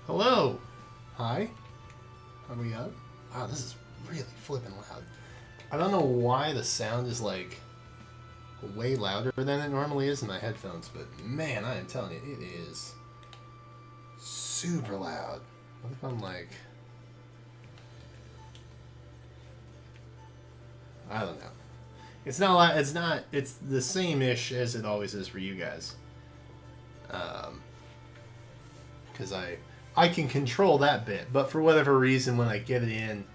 Hello. Hi. Are we up? Wow, this is really flipping loud. I don't know why the sound is like way louder than it normally is in my headphones, but man, I am telling you, it is super loud. What if I'm like... I don't know. It's not like, it's the same-ish as it always is for you guys. Because I can control that bit, but for whatever reason, when I get it in,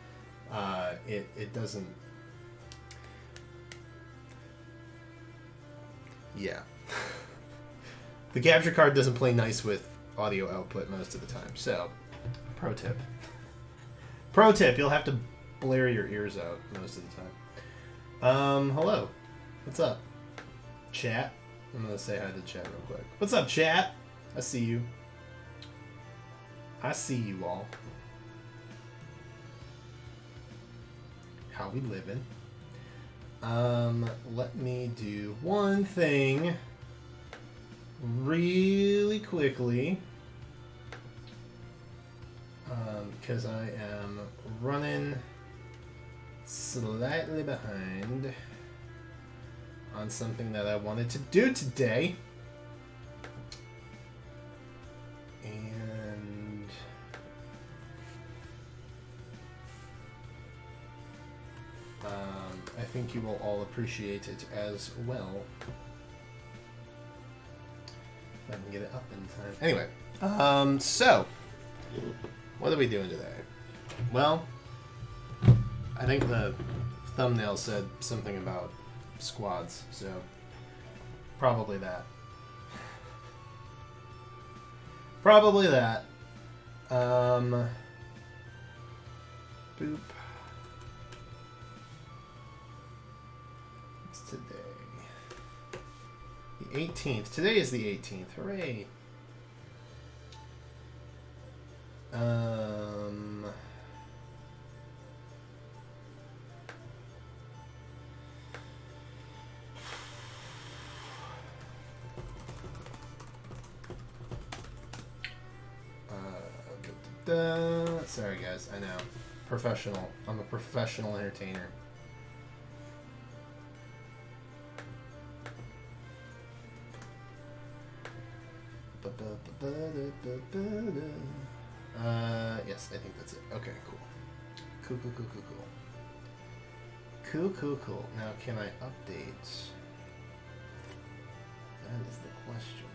it doesn't. Yeah, the capture card doesn't play nice with audio output most of the time. So, pro tip, you'll have to blare your ears out most of the time. Hello, what's up, chat? I'm gonna say hi to chat real quick. What's up, chat? I see you. I see you all. How we living? Let me do one thing really quickly. Because I am running slightly behind on something that I wanted to do today. I think you will all appreciate it as well. If I can get it up in time. Anyway, so, what are we doing today? Well, I think the thumbnail said something about squads, so probably that. Probably that. Boop. Today. The 18th. Today is the 18th. Hooray. Sorry guys, I know. Professional. I'm a professional entertainer. Yes, I think that's it. Okay, cool. Cool. Now, can I update? That is the question.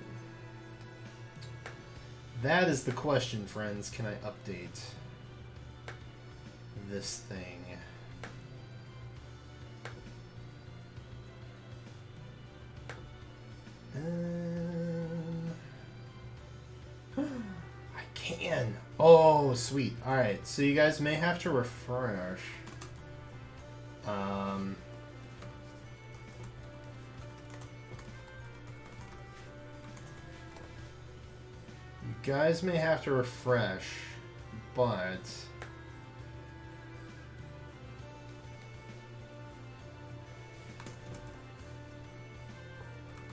That is the question, friends. Can I update this thing? I can. Oh, sweet. All right. So you guys may have to refresh. You guys may have to refresh, but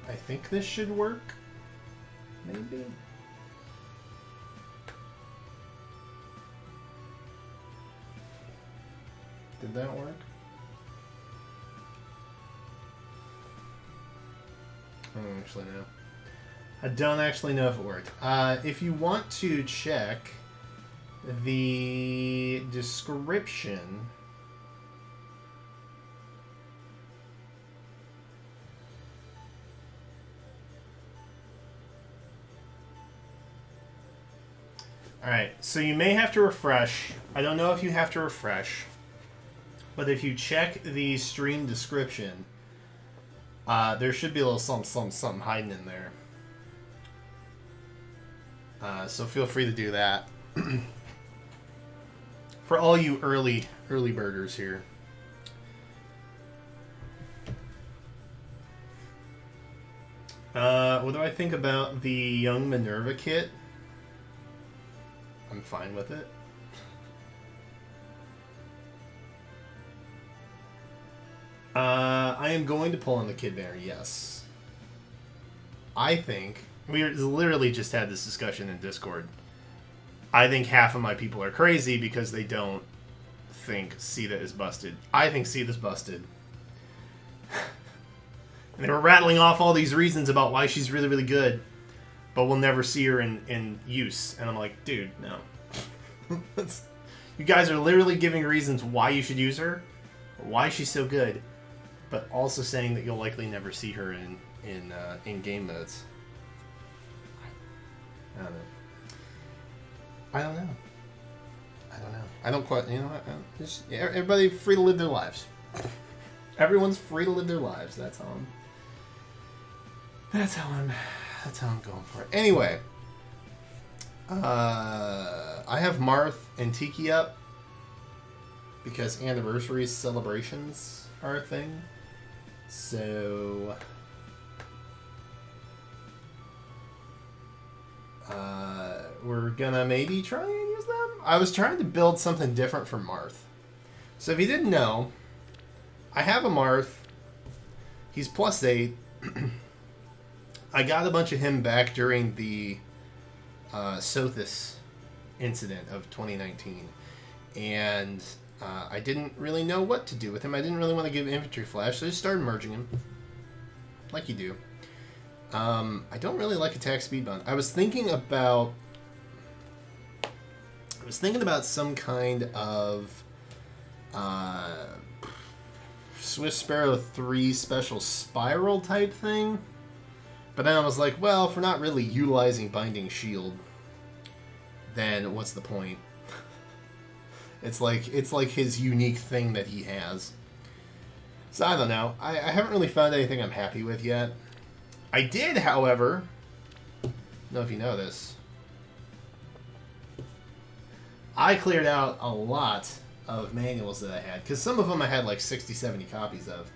I think this should work. Maybe. Did that work? I don't actually know. I don't actually know if it worked. If you want to check the description, alright, so you may have to refresh. I don't know if you have to refresh. But if you check the stream description, there should be a little something hiding in there. So feel free to do that. For all you early birders here. What do I think about the Young Minerva kit? I'm fine with it. I am going to pull on the Kid Banner, yes. I think we literally just had this discussion in Discord. I think half of my people are crazy because they don't think Sita is busted. I think Sita's busted. And they were rattling off all these reasons about why she's really, really good, but we'll never see her in use. And I'm like, dude, no. You guys are literally giving reasons why you should use her, why she's so good, but also saying that you'll likely never see her in game modes. I don't know. I don't know. I don't quite. You know what? Just, everybody free to live their lives. Everyone's free to live their lives. That's how I'm going for it. Anyway, I have Marth and Tiki up because anniversary celebrations are a thing. So we're gonna maybe try and use them. I was trying to build something different for Marth. So if you didn't know, I have a Marth. He's +8. I got a bunch of him back during the Sothis incident of 2019. And I didn't really know what to do with him. I didn't really want to give infantry flash, so I just started merging him. Like you do. I don't really like attack speed bond. I was thinking about some kind of Swift Sparrow 3 special spiral type thing. But then I was like, well, if we're not really utilizing Binding Shield, then what's the point? It's like his unique thing that he has. So I don't know. I haven't really found anything I'm happy with yet. I did, however, I don't know if you know this, I cleared out a lot of manuals that I had, because some of them I had like 60, 70 copies of.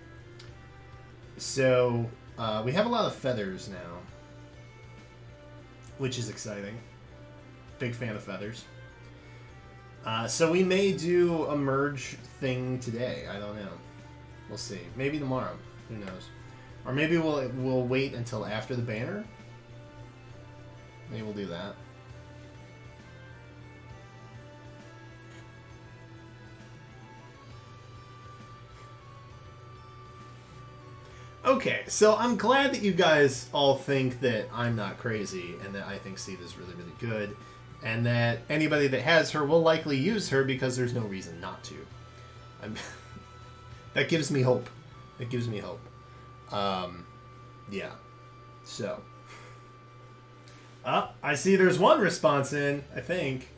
So we have a lot of feathers now, which is exciting. Big fan of feathers. So we may do a merge thing today. I don't know. We'll see. Maybe tomorrow. Who knows? Or maybe we'll wait until after the banner. Maybe we'll do that. Okay, so I'm glad that you guys all think that I'm not crazy and that I think Sita's really, really good. And that anybody that has her will likely use her because there's no reason not to. That gives me hope. It gives me hope. Yeah. So. I see there's one response in, I think.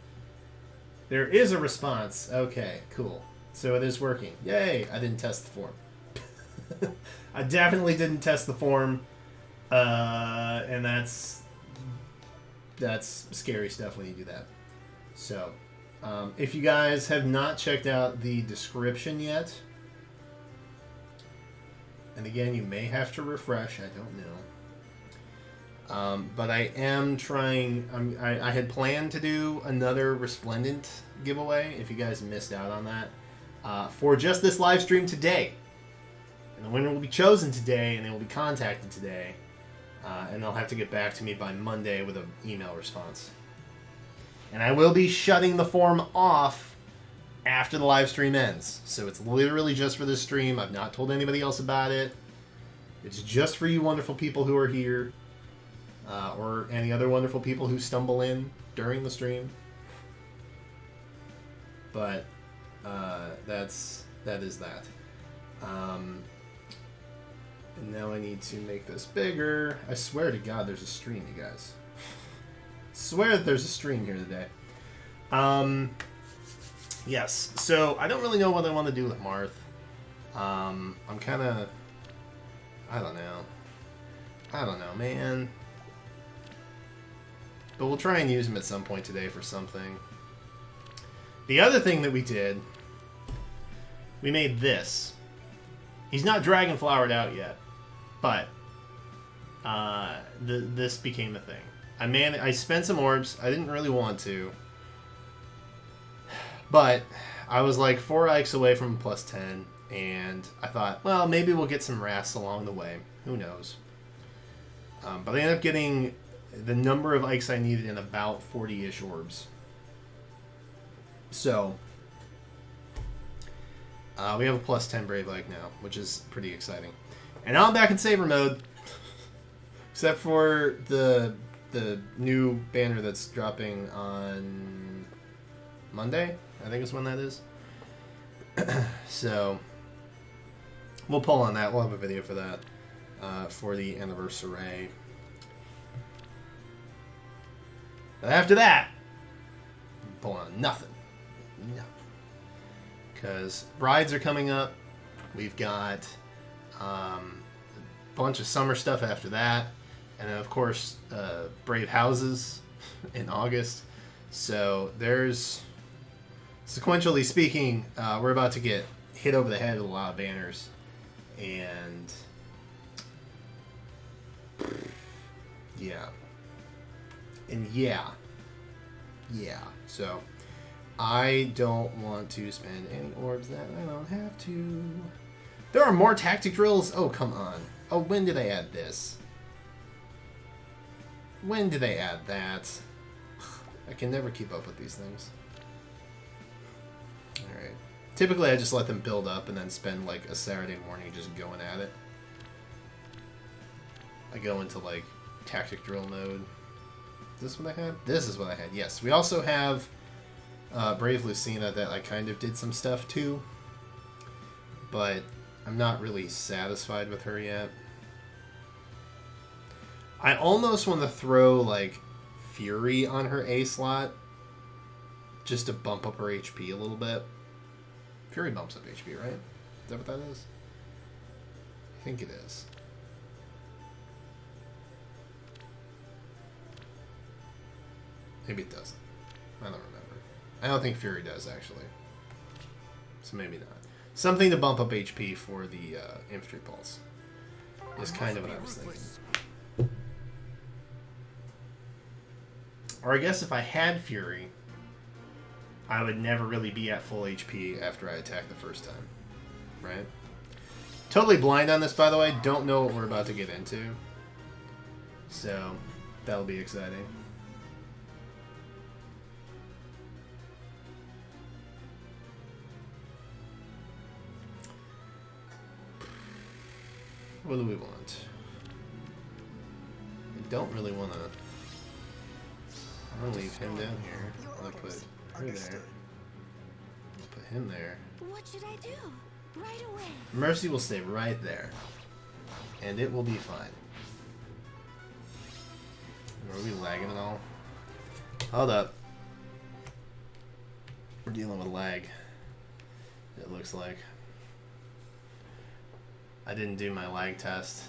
There is a response. Okay, cool. So it is working. Yay! I didn't test the form. I definitely didn't test the form. And that's scary stuff when you do that. So, if you guys have not checked out the description yet, and again, you may have to refresh, I don't know. But I am trying, I had planned to do another Resplendent giveaway, if you guys missed out on that, for just this live stream today. And the winner will be chosen today, and they will be contacted today. And they'll have to get back to me by Monday with an email response. And I will be shutting the form off after the live stream ends. So it's literally just for this stream. I've not told anybody else about it. It's just for you wonderful people who are here. Or any other wonderful people who stumble in during the stream. But that is that. And now I need to make this bigger. I swear to God there's a stream, you guys. Swear that there's a stream here today. Yes, so I don't really know what I want to do with Marth. I'm kind of... I don't know, man. But we'll try and use him at some point today for something. The other thing that we did, we made this. He's not dragon flowered out yet, but this became a thing. I spent some orbs. I didn't really want to, but I was like 4 Ikes away from +10, and I thought, well, maybe we'll get some Wraths along the way. Who knows? But I ended up getting the number of Ikes I needed in about 40-ish orbs. So, we have a plus 10 Brave Like now, which is pretty exciting. And now I'm back in Saber mode. Except for the new banner that's dropping on Monday, I think is when that is. So, we'll pull on that. We'll have a video for that, for the anniversary. But after that, pull on nothing. No. Because brides are coming up. We've got a bunch of summer stuff after that. And then, of course, Brave Houses in August. So there's, sequentially speaking, we're about to get hit over the head with a lot of banners. And yeah. And yeah. So I don't want to spend any orbs that I don't have to. There are more tactic drills? Oh, come on. Oh, when did they add this? When did they add that? I can never keep up with these things. Alright. Typically I just let them build up and then spend like a Saturday morning just going at it. I go into like tactic drill mode. Is this what I had? This is what I had, yes. We also have Brave Lucina that I kind of did some stuff to. But I'm not really satisfied with her yet. I almost want to throw, like, Fury on her A slot. Just to bump up her HP a little bit. Fury bumps up HP, right? Is that what that is? I think it is. Maybe it doesn't. I don't remember. I don't think Fury does, actually. So maybe not. Something to bump up HP for the infantry pulse. Is kind of what I was thinking. Or I guess if I had Fury, I would never really be at full HP after I attack the first time. Right? Totally blind on this, by the way. Don't know what we're about to get into. So, that'll be exciting. What do we want? I don't really want to... I'm going to leave him down here. I'm going to put her there. I'll put him there. What should I do? Right away. Mercy will stay right there. And it will be fine. Are we lagging at all? Hold up. We're dealing with lag. It looks like. I didn't do my lag test.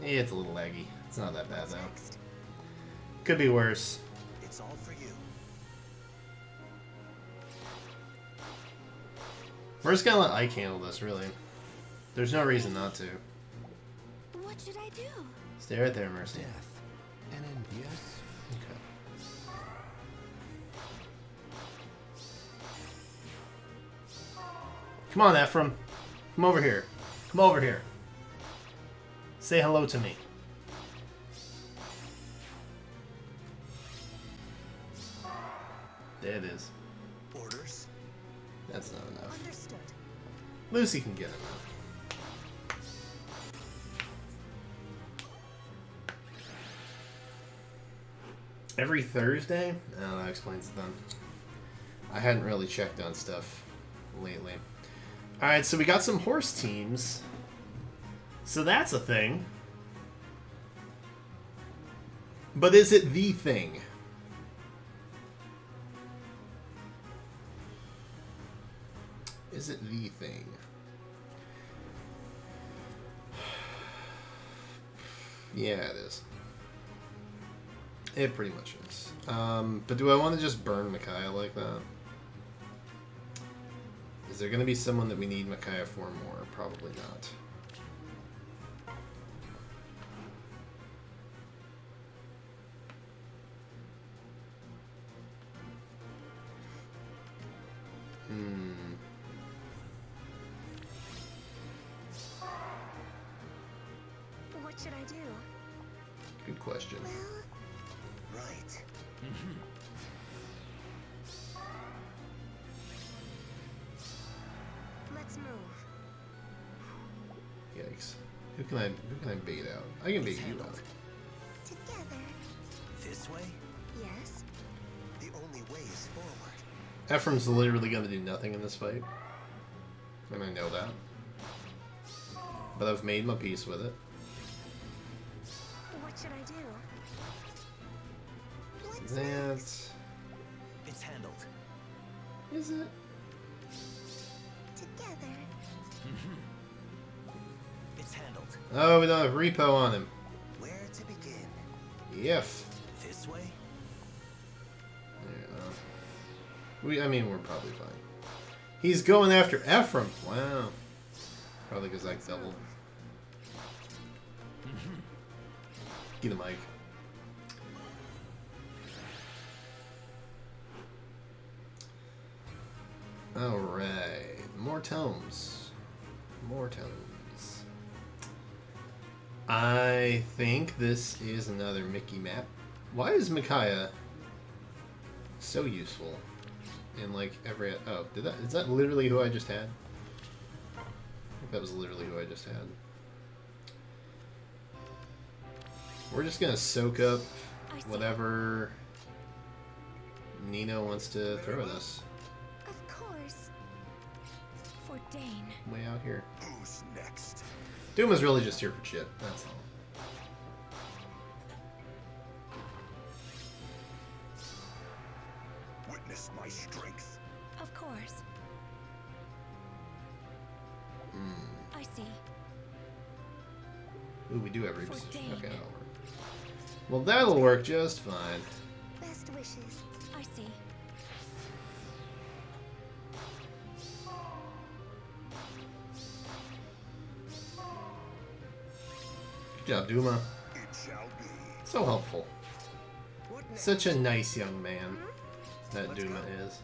Yeah, it's a little laggy. It's not that bad though. Could be worse. It's all for you. We're just gonna let Ike handle this, really. There's no reason not to. What should I do? Stay right there, Mercy. Death. And then yes. Okay. Come on, Ephraim. Come over here. Come over here. Say hello to me. There it is. Orders. That's not enough. Understood. Lucy can get it. Every Thursday? Oh, that explains it then. I hadn't really checked on stuff lately. Alright, so we got some horse teams. So that's a thing. But is it the thing? Is it the thing? Yeah, it is. It pretty much is. But do I want to just burn Micaiah like that? Is there going to be someone that we need Micaiah for more? Probably not. What should I do? Good question. Right. yikes. Who can I bait out? I can bait you out. Together. This way? Yes. The only way is forward. Ephraim's literally gonna do nothing in this fight. And I know that. But I've made my peace with it. What should I do? What's That... It's handled. Is it? together? It's handled. Oh, we don't have repo on him. Where to begin? Yes. This way? I mean, we're probably fine. He's going after Ephraim. Wow. Probably because I doubled. Get the mic. Alright. More tomes. More tomes. I think this is another Mickey map. Why is Micaiah so useful in like every... Oh, is that literally who I just had? I think that was literally who I just had. We're just gonna soak up whatever Nino wants to throw at us. Of course. For Dane. Way out here. Who's next? Doom is really just here for shit, that's all. Witness my strength. Of course. I see. Ooh, we do have For reposition. Dane. Okay, that'll work. Well, that'll work just fine. Best wishes. I see. Good job, Duma. It shall be. So helpful. What next? Such a nice young man, that Let's Duma go. is.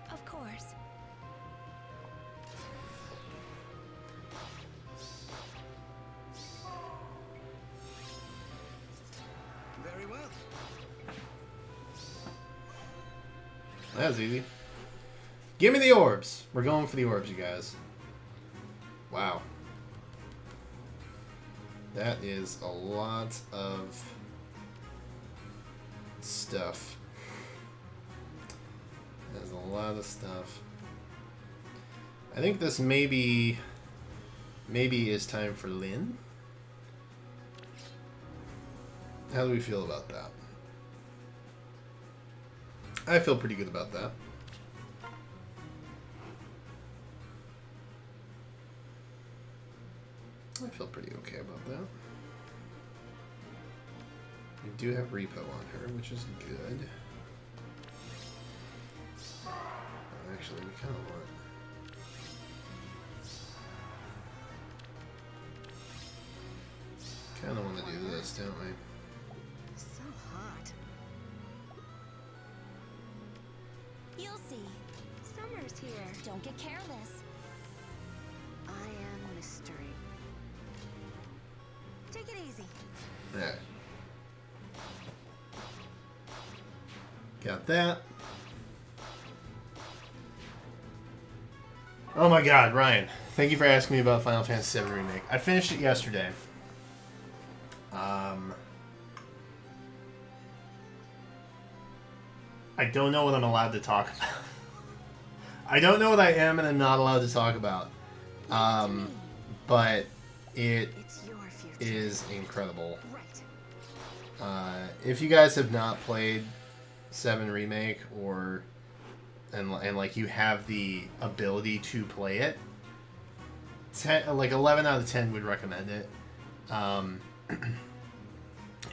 Of course. Very well. That was easy. Give me the orbs. We're going for the orbs, you guys. Wow. That is a lot of stuff. There's a lot of stuff. I think this maybe is time for Lynn. How do we feel about that? I feel pretty good about that. I feel pretty okay about that. We do have repo on her, which is good. Actually, we kind of want... Kind of want to do this, don't we? So hot. You'll see. Summer's here. Don't get careless. I am mystery. Take it easy. Alright. Got that. Oh my god, Ryan. Thank you for asking me about Final Fantasy VII Remake. I finished it yesterday. I don't know what I'm allowed to talk about. I don't know what I am and I'm not allowed to talk about. But it It's your future. is incredible. Right. If you guys have not played 7 Remake and like you have the ability to play it, 11 out of 10 would recommend it.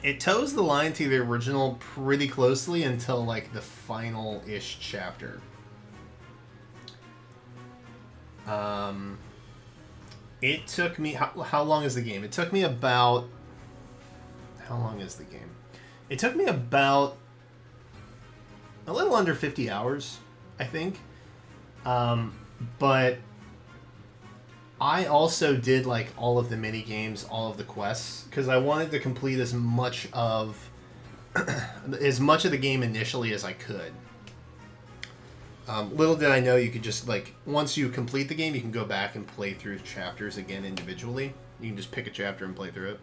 It toes the line to the original pretty closely until like the final-ish chapter. It took me... How long is the game? It took me about... How long is the game? It took me about a little under 50 hours, I think. But I also did like all of the mini games, all of the quests, because I wanted to complete as much of the game initially as I could. Little did I know you could just, like, once you complete the game, you can go back and play through chapters again individually. You can just pick a chapter and play through it.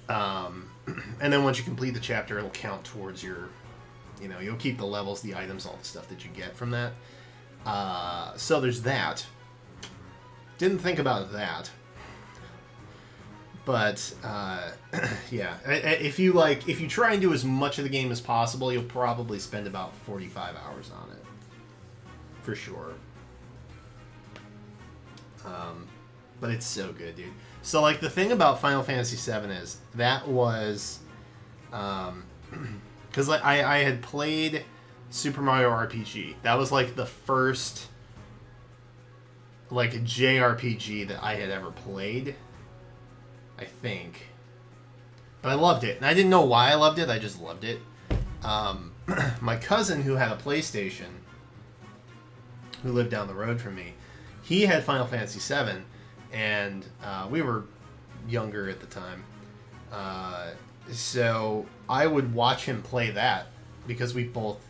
And then once you complete the chapter, it'll count towards your, you'll keep the levels, the items, all the stuff that you get from that. So there's that. Didn't think about that. But, yeah. If you try and do as much of the game as possible, you'll probably spend about 45 hours on it. For sure. But it's so good, dude. So, like, the thing about Final Fantasy VII is, that was... Because, like, I had played Super Mario RPG. That was, like, the first, like, JRPG that I had ever played. I think. But I loved it. And I didn't know why I loved it. I just loved it. My cousin, who had a PlayStation, who lived down the road from me, he had Final Fantasy VII, and we were younger at the time. So I would watch him play that because we both,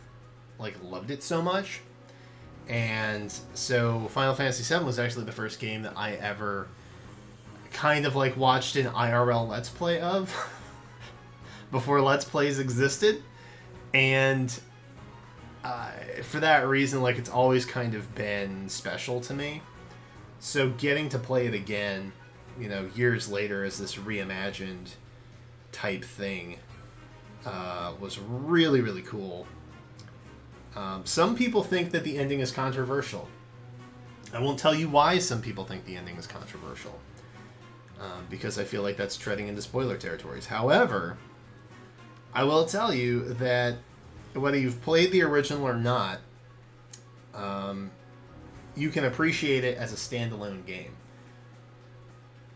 like, loved it so much. And so Final Fantasy VII was actually the first game that I ever kind of, like, watched an IRL Let's Play of before Let's Plays existed. And for that reason, like, it's always kind of been special to me. So getting to play it again, years later as this reimagined type thing was really, really cool. Some people think that the ending is controversial. I won't tell you why some people think the ending is controversial. Because I feel like that's treading into spoiler territories. However, I will tell you that whether you've played the original or not, you can appreciate it as a standalone game,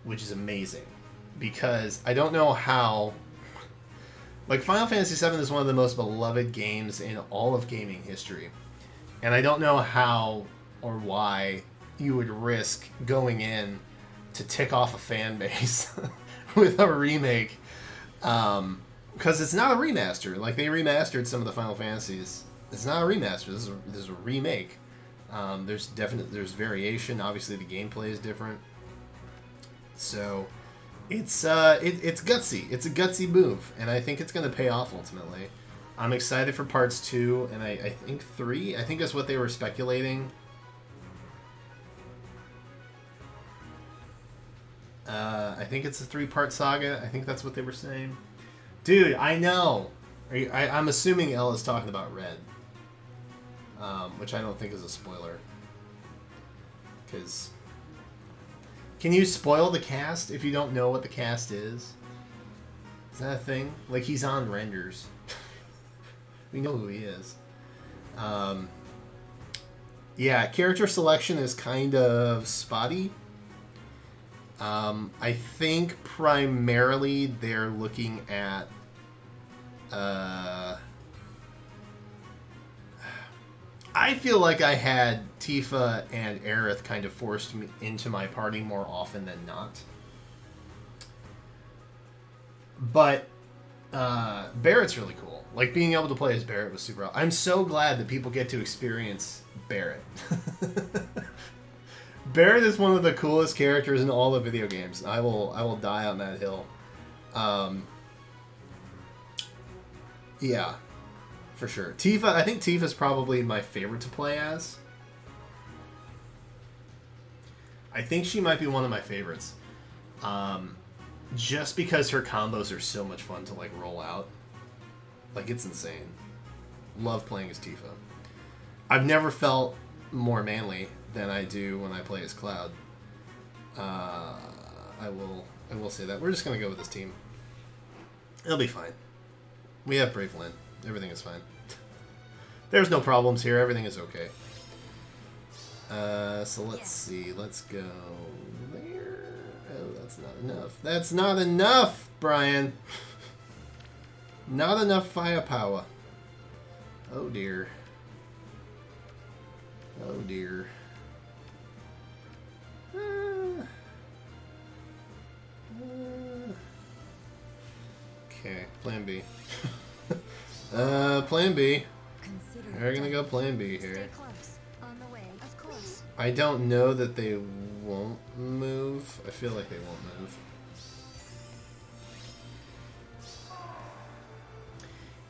which is amazing. Because I don't know how... Like, Final Fantasy VII is one of the most beloved games in all of gaming history. And I don't know how or why you would risk going in to tick off a fan base with a remake. Because it's not a remaster. Like, they remastered some of the Final Fantasies. It's not a remaster. This is a remake. There's variation. Obviously, the gameplay is different. So... It's gutsy. It's a gutsy move, and I think it's going to pay off ultimately. I'm excited for parts 2, and I think 3. I think that's what they were speculating. I think it's a 3-part saga. I think that's what they were saying. Dude, I know. I'm assuming Elle is talking about Red, which I don't think is a spoiler. Because... Can you spoil the cast if you don't know what the cast is? Is that a thing? Like, he's on renders. We know who he is. Yeah, character selection is kind of spotty. I think primarily they're looking at... I feel like I had Tifa and Aerith kind of forced me into my party more often than not. But Barrett's really cool. Like, being able to play as Barrett was super... I'm so glad that people get to experience Barrett. Barrett is one of the coolest characters in all the video games. I will die on that hill. Yeah. For sure. Tifa, I think Tifa's probably my favorite to play as. I think she might be one of my favorites. Just because her combos are so much fun to, like, roll out. Like, it's insane. Love playing as Tifa. I've never felt more manly than I do when I play as Cloud. I will say that. We're just going to go with this team. It'll be fine. We have Brave Lynn. Everything is fine. There's no problems here. Everything is okay. So let's see. Let's go there. Oh, that's not enough. That's not enough, Brian. Not enough firepower. Oh, dear. Oh, dear. Okay, plan B. Plan B. They're gonna go plan B Stay here. close. On the way, of course. I don't know that they won't move. I feel like they won't move.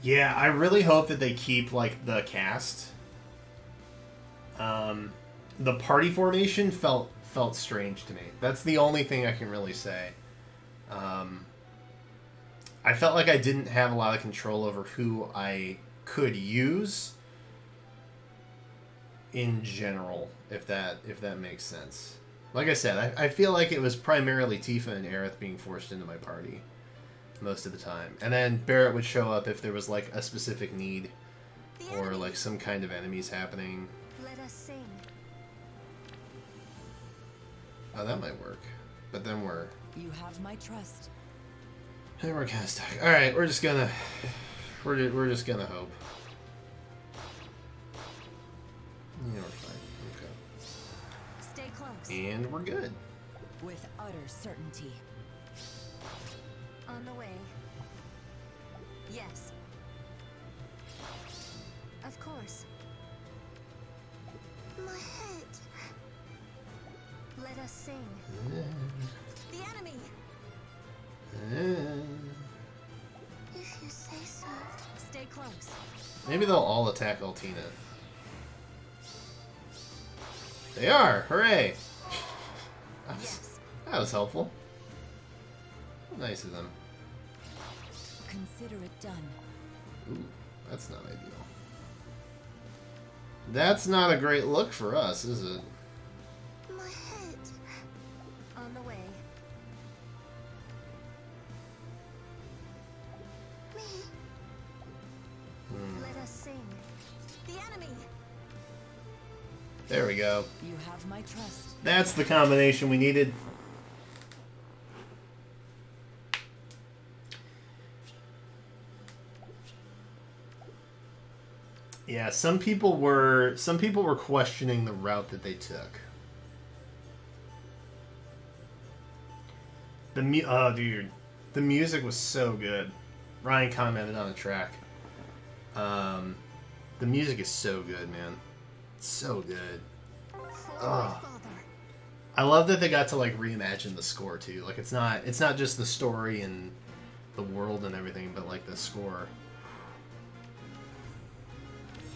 Yeah, I really hope that they keep like the cast. The party formation felt strange to me. That's the only thing I can really say. I felt like I didn't have a lot of control over who I could use in general, if that makes sense. Like I said, I feel like it was primarily Tifa and Aerith being forced into my party most of the time. And then Barrett would show up if there was like a specific need The or enemy. like some kind of enemies happening. Let us sing. Oh, that might work. But then we're You have my trust. kind of stuck. All right, we're just gonna hope. Yeah, we're fine. Stay close. Okay. And we're good. With utter certainty. On the way. Yes. Of course. My head. Let us sing. The enemy. If you say so. Stay close. Maybe they'll all attack Altina. They are! Hooray! Yes. That was helpful. Nice of them. Consider it done. Ooh, that's not ideal. That's not a great look for us, is it? My head. On the way. Me. Let us sing. The enemy. There we go. You have my trust. That's the combination we needed. Yeah, some people were questioning the route that they took. Oh dude, the music was so good. Ryan commented on the track. The music is so good, man. So good. For Ugh. my father. I love that they got to like reimagine the score too. Like it's not just the story and the world and everything, but like the score.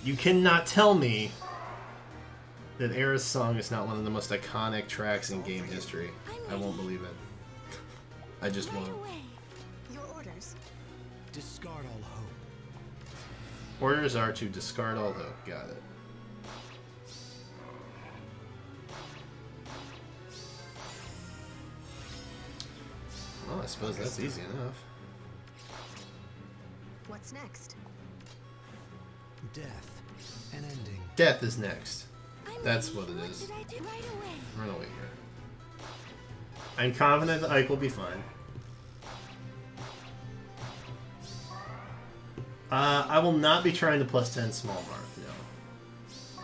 You cannot tell me that Aerith's song is not one of the most iconic tracks in game history. I won't believe it. I just Right won't. away. Your orders. Discard all hope. Orders are to discard all hope. Got it. Well, I suppose that's easy enough. What's next? Death. An ending. Death is next. I'm That's ready. what it is. What did I do? Right away. Run away here. I'm confident that Ike will be fine. I will not be trying to plus 10 Small Marth, no.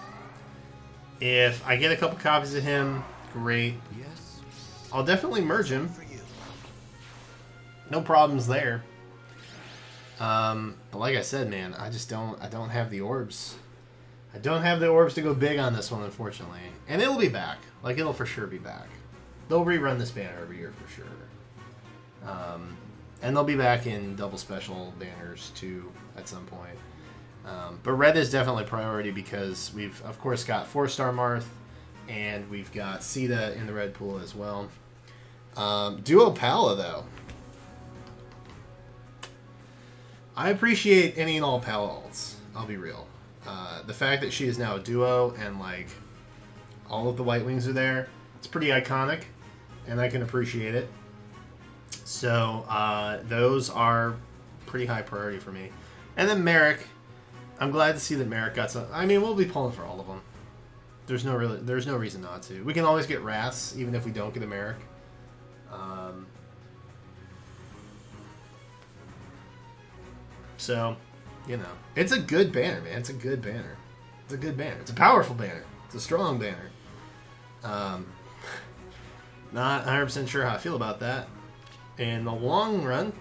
If I get a couple copies of him, great. Yes. I'll definitely merge him. For you. No problems there. But like I said, man, I don't have the orbs. I don't have the orbs to go big on this one, unfortunately. And it'll be back. Like, it'll for sure be back. They'll rerun this banner every year for sure. And they'll be back in double special banners too at some point. But red is definitely priority because we've of course got 4-star Marth and we've got Sita in the red pool as well. Duo Pala though. I appreciate any and all Pala alts. I'll be real. The fact that she is now a duo and like all of the White Wings are there, it's pretty iconic, and I can appreciate it. So those are pretty high priority for me. And then Merrick, I'm glad to see that Merrick got some. I mean, we'll be pulling for all of them. There's no reason not to. We can always get Wraths even if we don't get a Merrick. So, you know, it's a good banner, man. It's a good banner. It's a good banner. It's a powerful banner. It's a strong banner. Not 100% sure how I feel about that in the long run,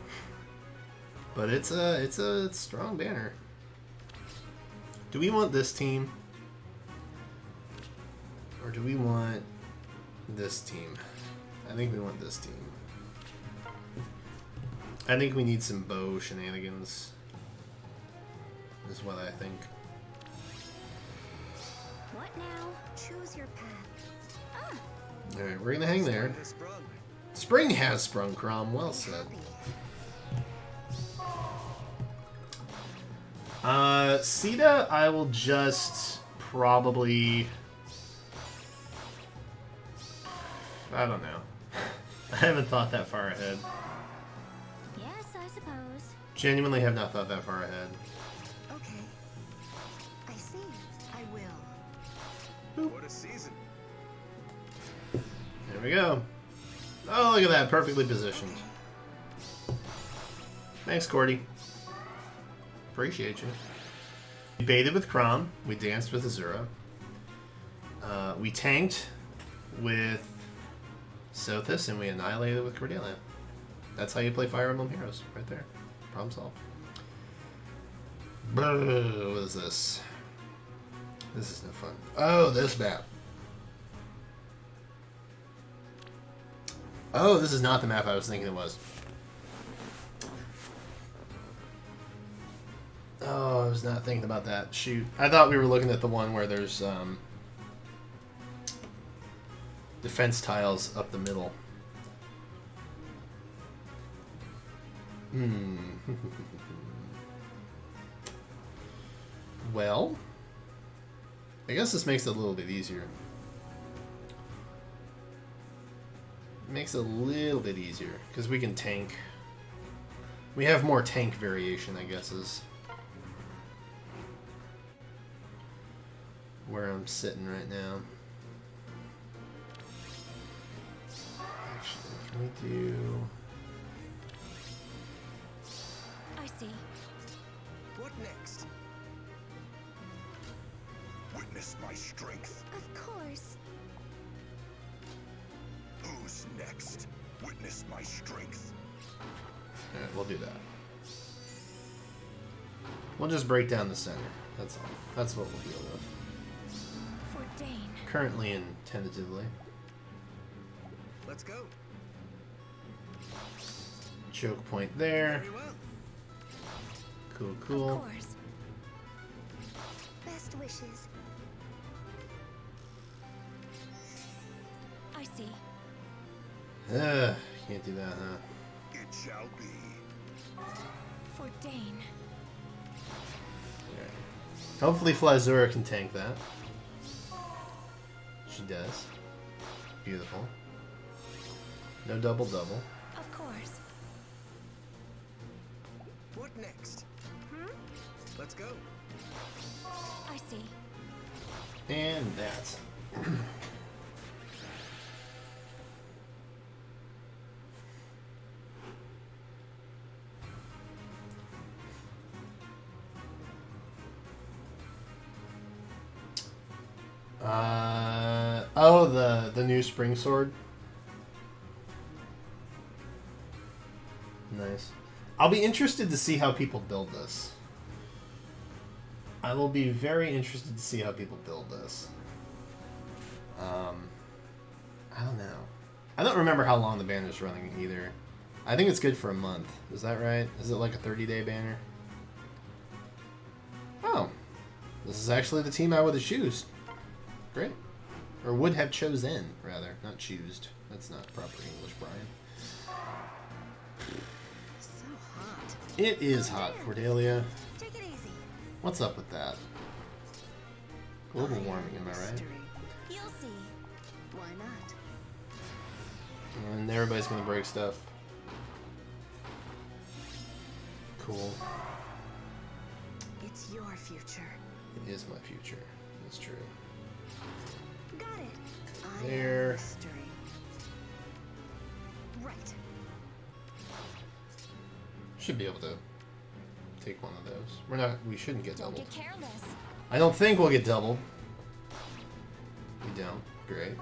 but it's a strong banner. Do we want this team? Or do we want this team? I think we want this team. I think we need some bow shenanigans. Is what I think. What now? Choose your path. Alright, we're gonna hang there. Has sprung. Spring has sprung, Crom. Well said. Sita, I will just probably... I don't know. I haven't thought that far ahead. Yes, I suppose. Genuinely have not thought that far ahead. Okay. I see. I will. What a season. There we go. Oh, look at that. Perfectly positioned. Thanks, Cordy. Appreciate you. We baited with Crom. We danced with Azura. We tanked with Sothis, and we annihilated with Cordelia. That's how you play Fire Emblem Heroes. Right there. Problem solved. What is this? This is no fun. Oh, this map. Oh, this is not the map I was thinking it was. Oh, I was not thinking about that. Shoot. I thought we were looking at the one where there's defense tiles up the middle. Well, I guess this makes it a little bit easier. Makes it a little bit easier because we can tank. We have more tank variation, I guess, is where I'm sitting right now. Actually, can we do... I see. What next? Witness my strength. Of course. Who's next? Witness my strength. Alright, we'll do that. We'll just break down the center. That's all. That's what we'll deal with. For Dane. Currently and tentatively. Let's go. Choke point there. Very well. Cool, Of cool. course. Best wishes. I see. Can't do that, huh? It shall be. For Dane. Alright. Hopefully Flazura can tank that. She does. Beautiful. No double-double. Of course. What next? Let's go. I see. And that. Oh, the new spring sword. Nice. I'll be interested to see how people build this. I will be very interested to see how people build this. I don't know. I don't remember how long the banner's running either. I think it's good for a month. Is that right? Is it like a 30-day banner? Oh. This is actually the team I would have chosen. Great. Or would have chosen, rather. Not choosed. That's not proper English, Brian. So hot. It is hot, Cordelia. Take it easy. What's up with that? Global warming, am I right? Mystery. You'll see. Why not? And everybody's gonna break stuff. Cool. It's your future. It is my future. That's true. Got it. I There. am mystery. Right. Should be able to take one of those. We're not. We shouldn't get Don't doubled. get careless. I don't think we'll get doubled. We don't. Great.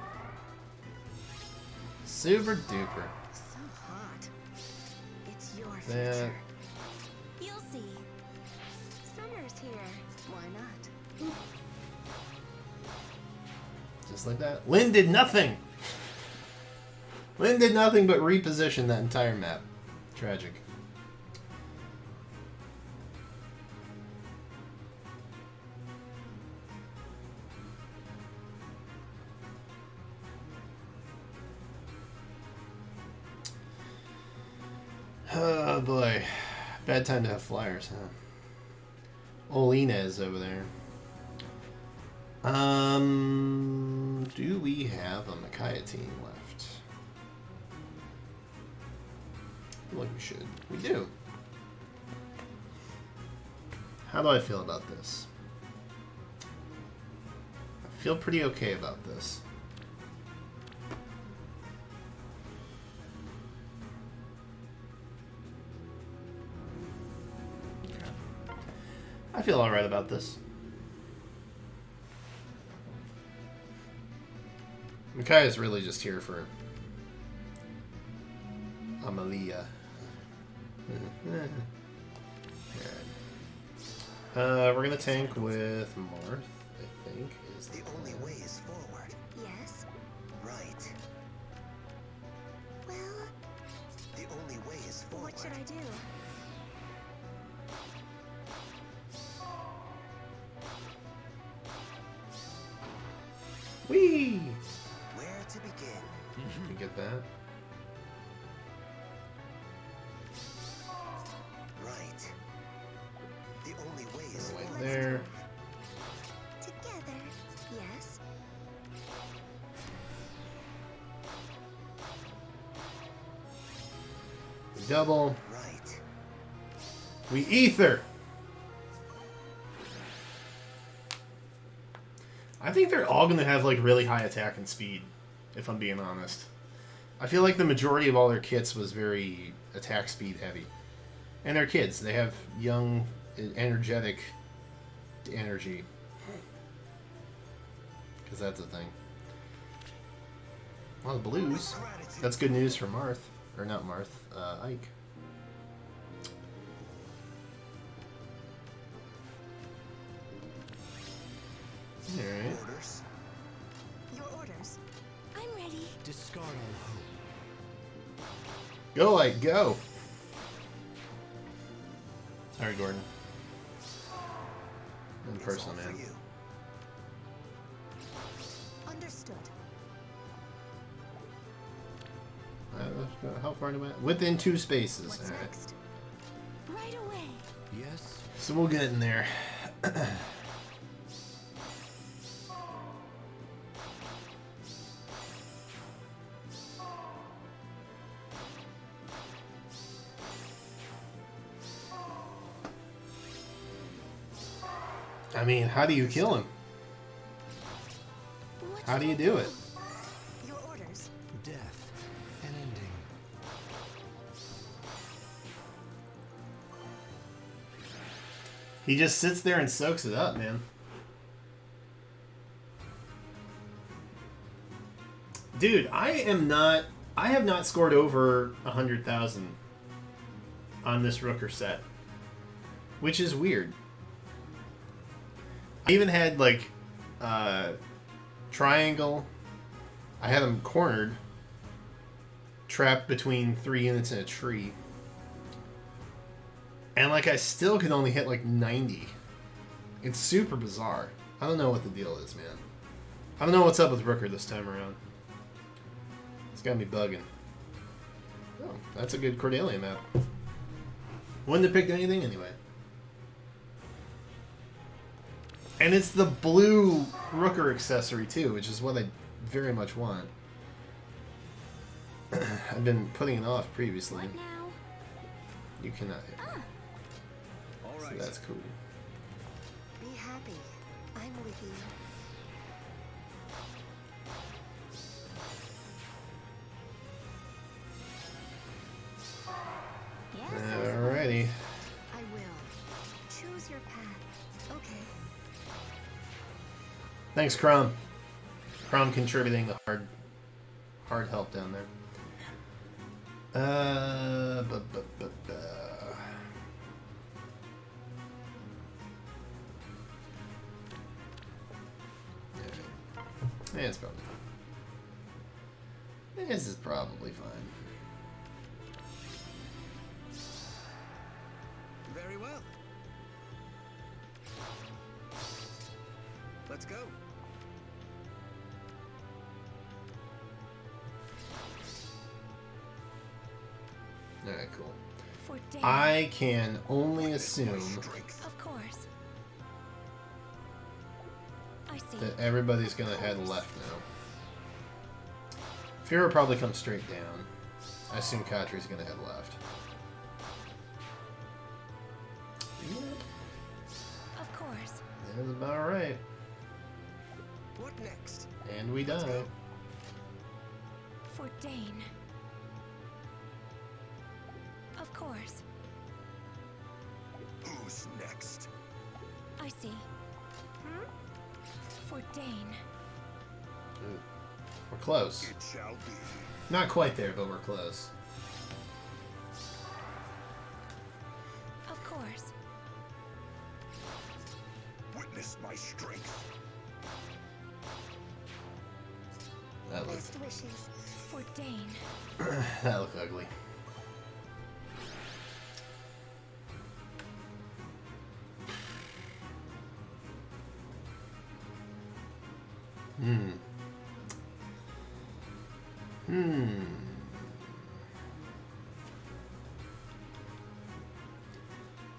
Super duper. So hot. It's your That. future. You'll see. Summer's here. Why not? Just like that. Lynn did nothing! Lynn did nothing but reposition that entire map. Tragic. Oh boy. Bad time to have flyers, huh? Olina's over there. Do we have a Micaiah team left? I feel like we should. We do. How do I feel about this? I feel pretty okay about this. I feel alright about this. Micaiah is really just here for Amalia. We're gonna tank with Marth, I think. Is The only way is forward. Yes? Right. Well, The only way is forward. what should I do? Whee! Where to begin? You get that? Right. The only way is Right forward. there. Together. Yes? We double. Right. We ether. I think they're all going to have like really high attack and speed, if I'm being honest. I feel like the majority of all their kits was very attack speed heavy. And they're kids. They have young, energetic energy. Because that's a thing. A lot of blues. That's good news for Marth. Or not Marth, Ike. Alright. Orders. Your orders. I'm ready. Discard all hope. Go, Ike, go! Alright, Gordon. In It's person, all for man. you. Understood. How far do I? Within 2 spaces. What's Alright. next? Right away. Yes. So we'll get in there. I mean, how do you kill him? What How do should you I do it? Your orders. Death. An ending. He just sits there and soaks it up, man. Dude, I have not scored over 100,000 on this Rooker set, which is weird. I even had like triangle. I had him cornered, trapped between 3 units in a tree, and like I still could only hit like 90. It's super bizarre. I don't know what the deal is, man. I don't know what's up with Rooker this time around. It's got me bugging. Oh, that's a good Cordelia map. Wouldn't have picked anything anyway. And it's the blue Rooker accessory too, which is what I very much want. I've been putting it off previously. What now? You cannot hit me. All So right. that's cool. Be happy. I'm with you. Yes. Alrighty. I will. Choose your path. Okay. Thanks, Crom. Crom contributing the hard help down there. Yeah, it's probably fine. This is probably fine. Very well. Let's go. Alright, cool. For Dane. I can only Witness my assume strength. Of course. I see. that everybody's gonna head left now. Fira probably comes straight down. I assume Katri's gonna head left. Of course. That's about right. What next? And we Let's die. go. For Dane. Of course. Who's next? I see. For Dane. Ooh. We're close. It shall be. Not quite there, but we're close. Of course. Witness my strength. That looked, Best wishes. For Dane. that looked ugly.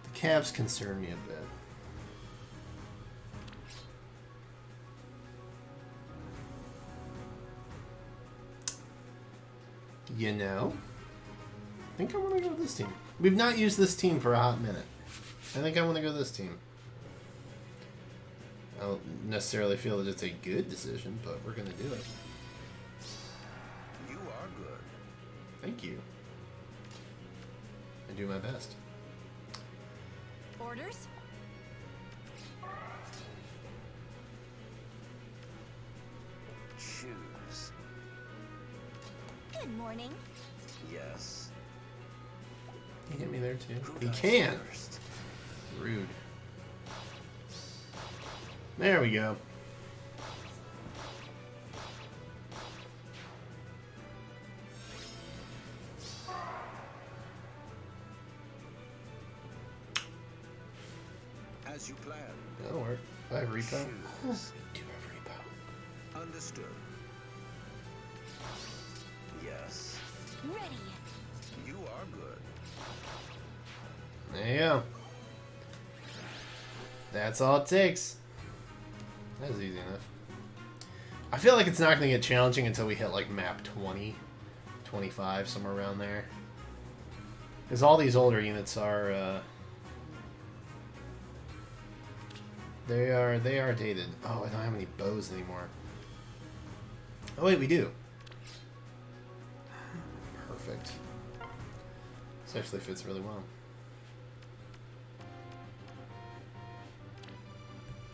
The calves concern me a bit. You know, I think I want to go with this team. We've not used this team for a hot minute. I think I want to go this team. I don't necessarily feel that it's a good decision, but we're going to do it. You are good. Thank you. I do my best. Orders? Choose. Good morning. Yes. He hit me there too. Who He dies can. first? Rude. There we go. As you planned. That'll work. Do I have repo? Choose. Do have repo. Understood. Yes. Ready. You are good. There you go. That's all it takes. That's easy enough. I feel like it's not going to get challenging until we hit like map 20, 25, somewhere around there. Because all these older units are, they are dated. Oh, I don't have any bows anymore. Oh wait, we do. Perfect. This actually fits really well.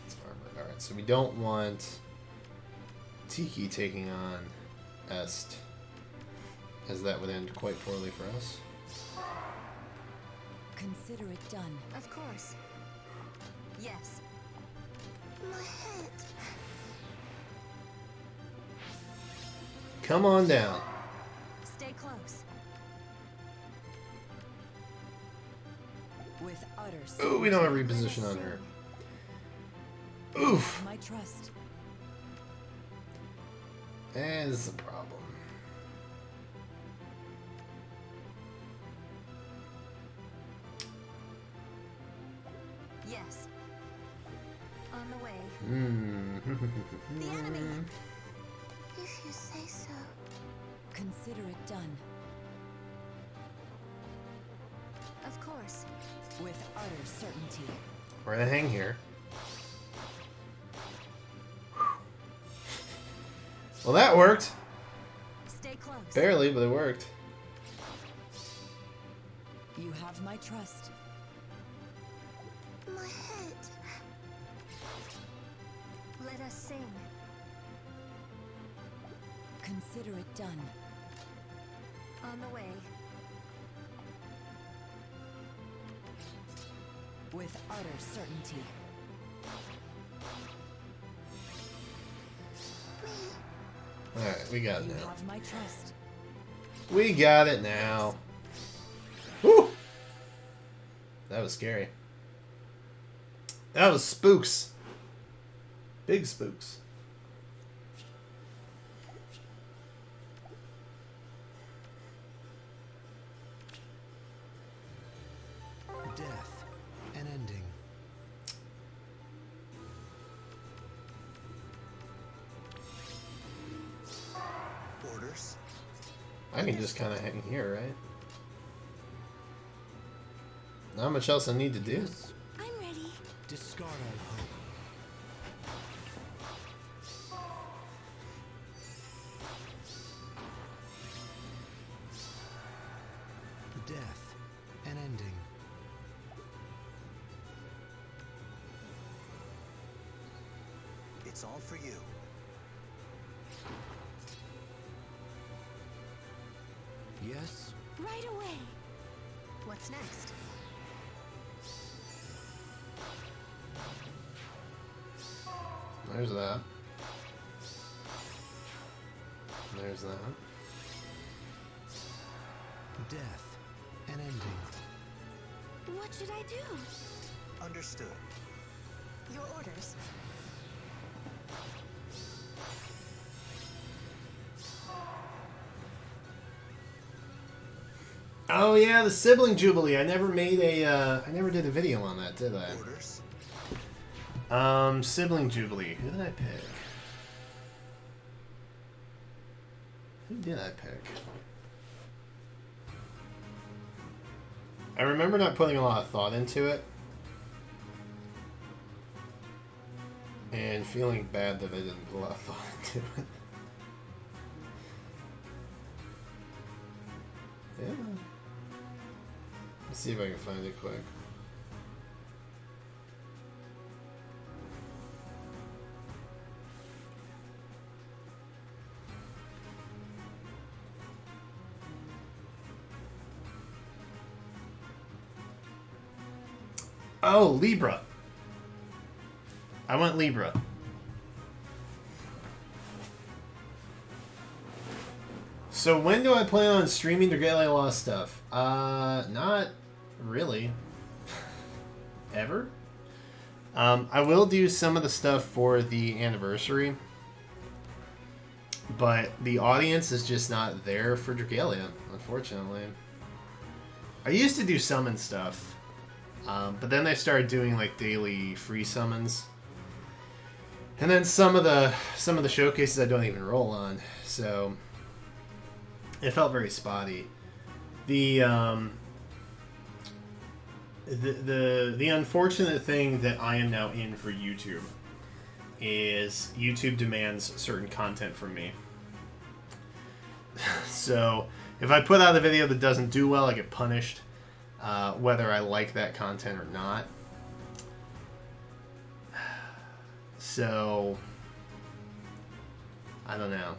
It's armored. Alright, so we don't want Tiki taking on Est, as that would end quite poorly for us. Consider it done. Of course. Yes. My head. Come on down. Stay close. With utter Ooh, we don't have reposition on her. Oof. my trust. That is a problem. Yes. On the way. The enemy. If you say so. Consider it done. Of course. With utter certainty. We're gonna hang here. Well, that worked. Stay close. Barely, but it worked. You have my trust. My head. Let us sing. Consider it done. On the way. With utter certainty. Me. Alright, we got it You now. have my trust. We got it now. Woo! That was scary. That was spooks. Big spooks. Death. An ending. Orders. I can just kind of hang here, right? Not much else I need to do. I'm ready. Discard all hope. Death. An ending. It's all for you. Yes? Right away. What's next? There's that. There's that. Death. An ending. What should I do? Understood. Your orders. Oh yeah, the sibling jubilee. I never made a. I never did a video on that, did I? Orders. Sibling jubilee. Who did I pick? Who did I pick? I remember not putting a lot of thought into it. And feeling bad that I didn't put a lot of thought into it. Yeah. Let's see if I can find it quick. Oh, Libra. I went Libra. So when do I plan on streaming Dragalia Lost stuff? Not really. Ever. I will do some of the stuff for the anniversary, but the audience is just not there for Dragalia, unfortunately. I used to do summon stuff, but then I started doing like daily free summons, and then some of the showcases I don't even roll on, so it felt very spotty. The unfortunate thing that I am now in for YouTube is YouTube demands certain content from me. So if I put out a video that doesn't do well, I get punished, whether I like that content or not. So I don't know.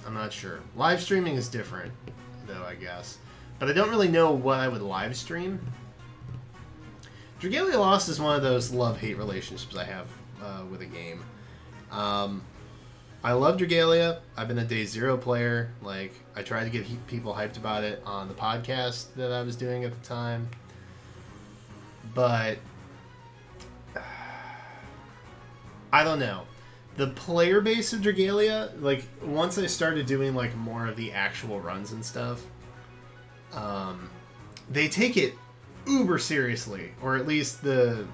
I'm not sure. Live streaming is different, though, I guess. But I don't really know what I would live stream. Dragalia Lost is one of those love-hate relationships I have with a game. I love Dragalia. I've been a Day Zero player. Like, I tried to get people hyped about it on the podcast that I was doing at the time. But I don't know. The player base of Dragalia, like, once I started doing, like, more of the actual runs and stuff, they take it uber seriously, or at least the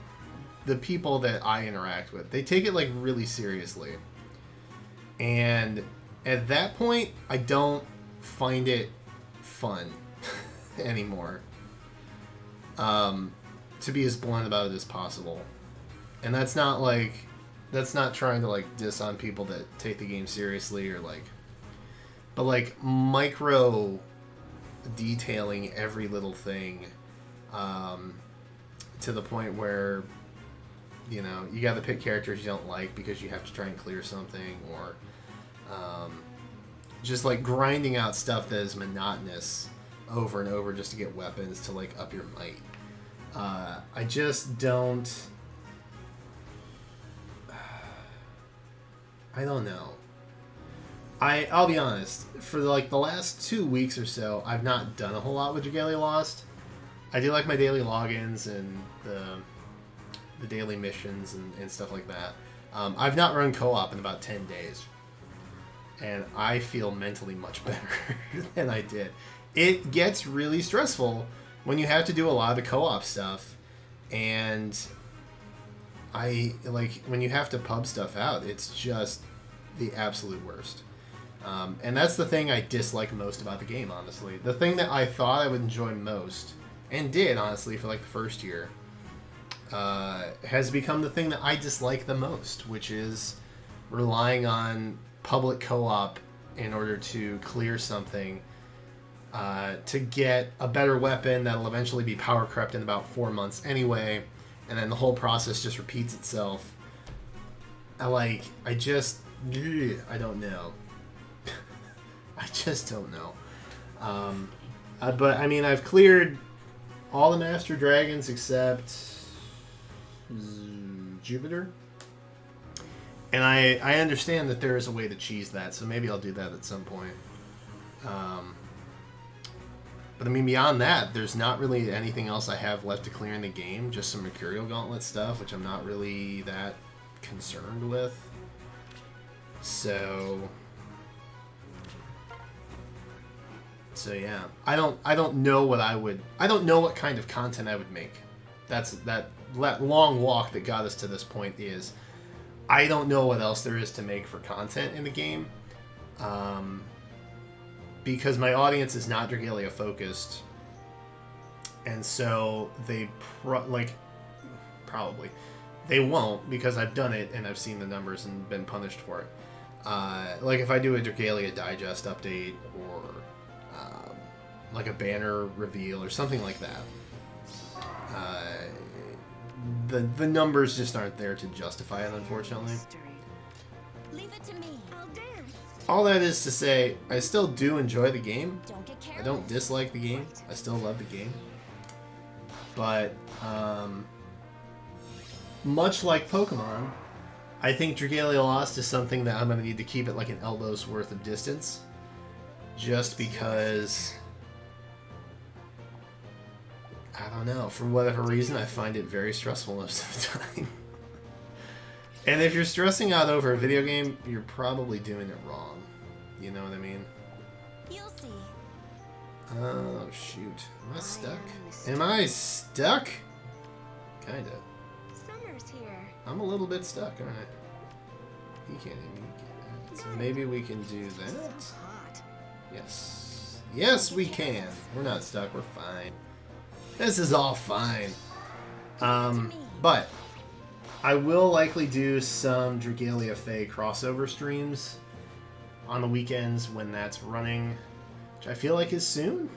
people that I interact with. They take it, like, really seriously. And at that point, I don't find it fun anymore. To be as blunt about it as possible. And that's not, like... That's not trying to, like, diss on people that take the game seriously or, like... But, like, micro detailing every little thing to the point where, you know, you gotta pick characters you don't like because you have to try and clear something, or just, like, grinding out stuff that is monotonous over and over just to get weapons to, like, up your might. I just don't... I don't know. I'll be honest. For like the last 2 weeks or so, I've not done a whole lot with Dragalia Lost. I do like my daily logins and the daily missions and stuff like that. I've not run co-op in about 10 days. And I feel mentally much better than I did. It gets really stressful when you have to do a lot of the co-op stuff. And when you have to pub stuff out, it's just the absolute worst. And that's the thing I dislike most about the game, honestly. The thing that I thought I would enjoy most, and did, honestly, for like the first year, has become the thing that I dislike the most, which is relying on public co-op in order to clear something, to get a better weapon that'll eventually be power crept in about 4 months anyway, and then the whole process just repeats itself. I don't know. I just don't know. But, I mean, I've cleared all the Master Dragons except Jupiter. And I understand that there is a way to cheese that, so maybe I'll do that at some point. But I mean, beyond that, there's not really anything else I have left to clear in the game. Just some Mercurial Gauntlet stuff, which I'm not really that concerned with. So yeah, I don't know what I don't know what kind of content I would make. That's that long walk that got us to this point is I don't know what else there is to make for content in the game, because my audience is not Dragalia focused, and so they probably they won't, because I've done it and I've seen the numbers and been punished for it. Like if I do a Dragalia Digest update or like a banner reveal or something like that, the numbers just aren't there to justify it, unfortunately. Leave it to me. I'll dance. All that is to say, I still do enjoy the game. Don't get careless. I don't dislike the game. I still love the game. But, much like Pokemon, I think Dragalia Lost is something that I'm going to need to keep at like an elbow's worth of distance. Just because, I don't know, for whatever reason, I find it very stressful most of the time. And if you're stressing out over a video game, you're probably doing it wrong. You know what I mean? You'll see. Oh, shoot. Am I stuck? Am I stuck? Kinda. Summer's here. I'm a little bit stuck, aren't I? He can't even get it. So maybe we can do that. So hot. Yes. Yes, we can. We're not stuck. We're fine. This is all fine. But I will likely do some Dragalia FEH crossover streams on the weekends when that's running, which I feel like is soon.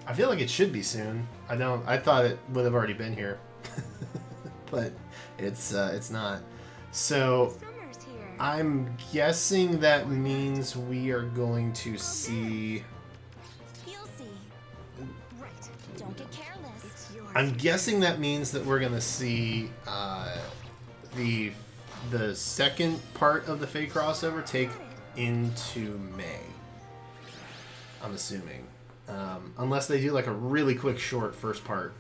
I feel like it should be soon. I thought it would have already been here, but it's not. So Summer's here. I'm guessing that means we are going to see. You'll see. Right. Don't get careless. It's yours. I'm guessing that means that we're gonna see the second part of the FEH crossover take into May. I'm assuming, unless they do like a really quick short first part,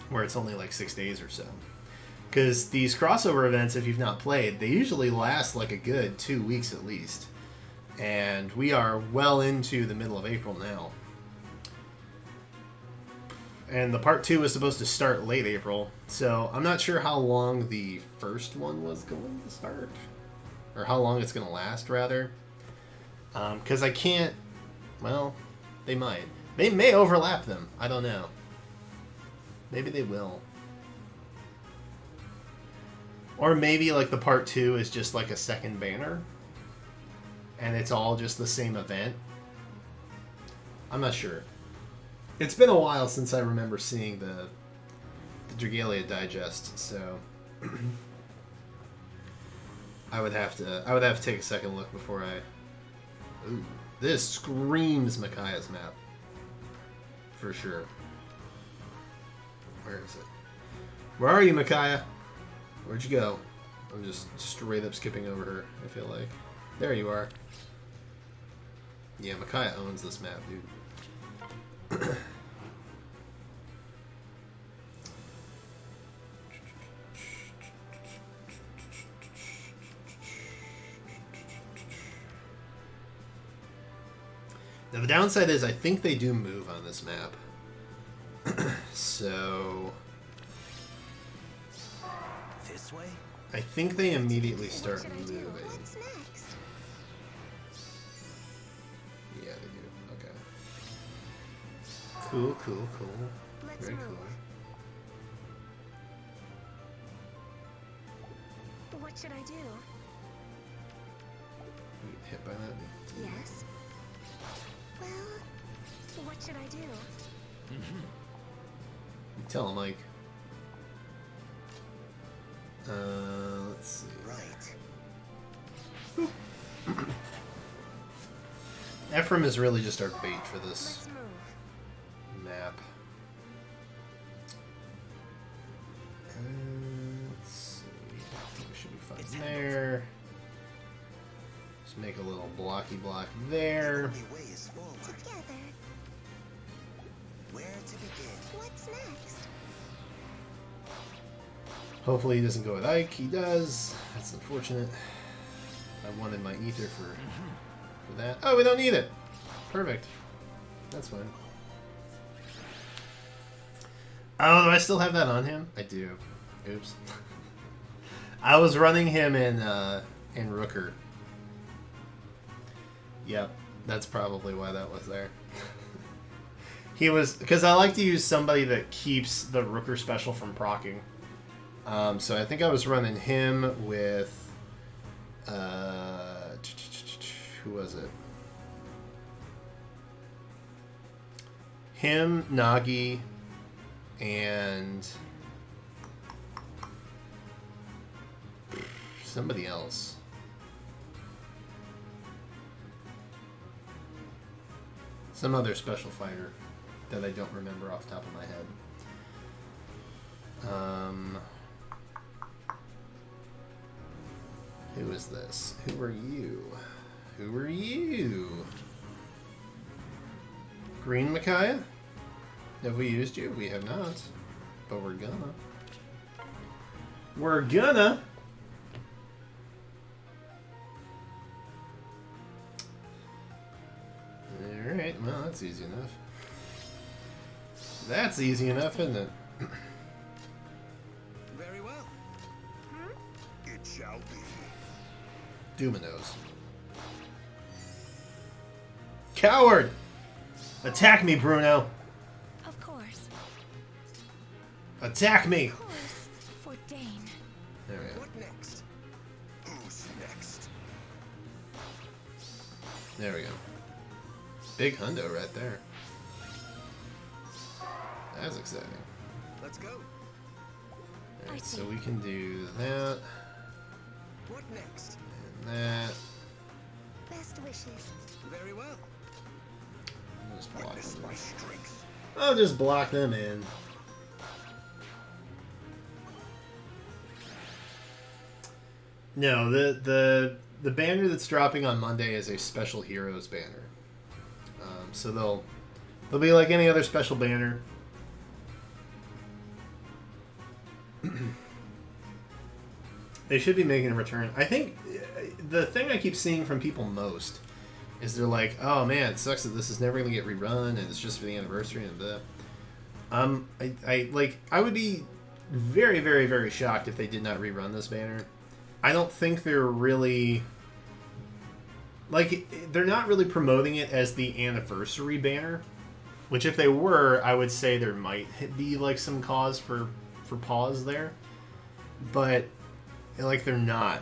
where it's only like 6 days or so. Because these crossover events, if you've not played, they usually last like a good 2 weeks at least, and we are well into the middle of April now. And the part 2 is supposed to start late April, so I'm not sure how long the first one was going to start. Or how long it's going to last, rather. Because I can't... Well, they might. They may overlap them. I don't know. Maybe they will. Or maybe, like, the part 2 is just, like, a second banner. And it's all just the same event. I'm not sure. It's been a while since I remember seeing the Dragalia Digest, so I would have to take a second look before I. Ooh, this screams Micaiah's map for sure. Where is it? Where are you, Micaiah? Where'd you go? I'm just straight up skipping over her, I feel like. There you are. Yeah, Micaiah owns this map, dude. Now the downside is I think they do move on this map. So This way? I think they immediately start moving. What's next? Yeah, they do. Okay. Cool, cool, cool. Let's Very move. cool. What should I do? You get hit by that? Yes. Well, what should I do? You tell him, Mike. Let's see. Right. Ephraim is really just our bait for this Let's move. map. Let's see. I think we should be fine there. Just make a little blocky block there. The only way is forward. Together. Where to begin? What's next? Hopefully he doesn't go with Ike. He does. That's unfortunate. I wanted my ether for that. Oh, we don't need it. Perfect. That's fine. Oh, do I still have that on him? I do. Oops. I was running him in Rooker. Yep, that's probably why that was there. He was, because I like to use somebody that keeps the Rooker special from proccing. So I think I was running him with who was it? Him, Nagi, and somebody else. Some other special fighter that I don't remember off the top of my head. Who is this? Who are you? Who are you? Green Micaiah? Have we used you? We have not. But we're gonna. We're gonna! Alright, well, that's easy enough. That's easy enough, isn't it? Very well. It shall be. Duminos. Coward! Attack me, Bruno! Of course. Attack me! Of course. For Dane. There we go. What next? Who's next? There we go. Big hundo right there. That's exciting. Let's go. Alright, so we can do that, What next? and that. Best wishes. Very well. I'll just block Witness them. my strength. I'll just block them in. No, the banner that's dropping on Monday is a special heroes banner. So they'll be like any other special banner. They should be making a return. I think the thing I keep seeing from people most is they're like, "Oh man, it sucks that this is never going to get rerun, and it's just for the anniversary and blah." I would be very, very, very shocked if they did not rerun this banner. I don't think they're really they're not really promoting it as the anniversary banner. Which, if they were, I would say there might be like some cause for pause there, but like they're not.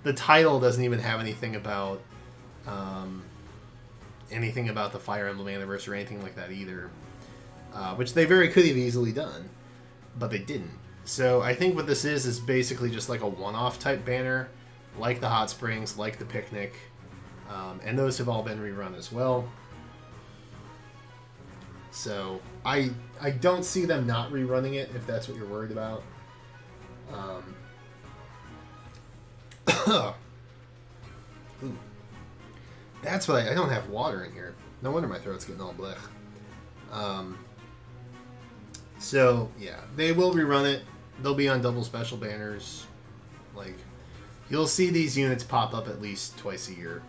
The title doesn't even have anything about the Fire Emblem anniversary or anything like that either, which they very could have easily done, but they didn't. So I think what this is basically just like a one-off type banner, like the Hot Springs, like the Picnic, and those have all been rerun as well. So I don't see them not rerunning it if that's what you're worried about. Ooh. That's what I don't have water in here. No wonder my throat's getting all blech. So, yeah. They will rerun it. They'll be on double special banners. Like, you'll see these units pop up at least twice a year.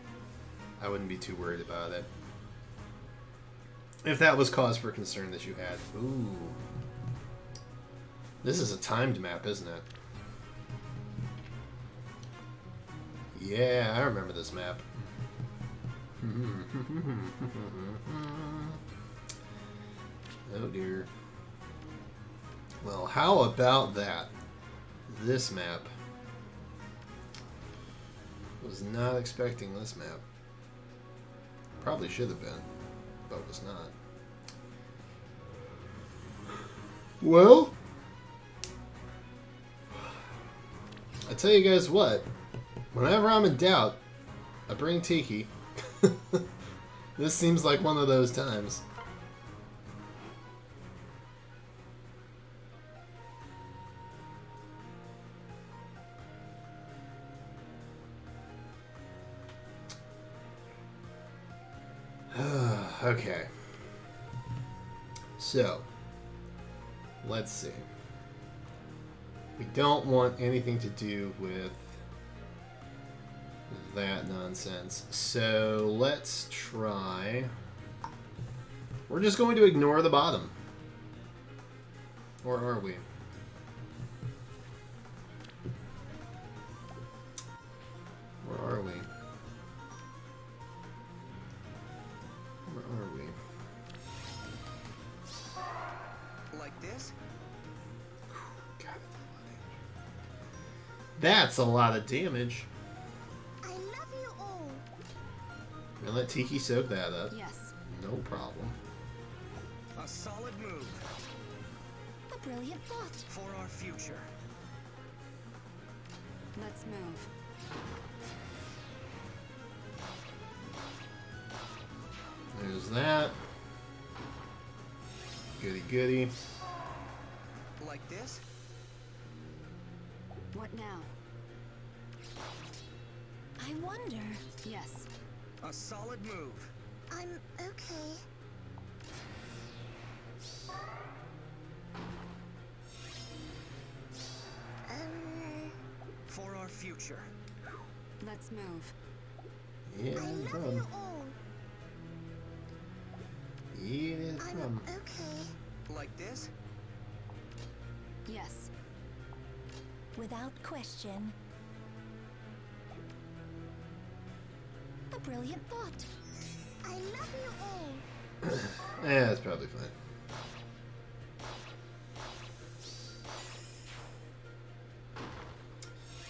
I wouldn't be too worried about it. If that was cause for concern that you had. Ooh. This is a timed map, isn't it? Yeah, I remember this map. Oh dear. Well, how about that? This map. Was not expecting this map. Probably should have been, but was not. Well, I tell you guys what. Whenever I'm in doubt, I bring Tiki. This seems like one of those times. Okay. So, let's see. We don't want anything to do with that nonsense. So, let's try... We're just going to ignore the bottom. Or are we? Where are we? Where are we? Like this? God, that's a lot of damage. I love you all. And let Tiki soak that up. Yes. No problem. A solid move A brilliant thought. for our future. Let's move. There's that. Goody goody. Like this? What now? I wonder. Yes. A solid move I'm okay. for our future. Let's move. Yeah, I no love problem. you all. Yeah, no I'm problem. okay. Like this? Yes. Without question. A brilliant thought. I love you all. Yeah, that's probably fine.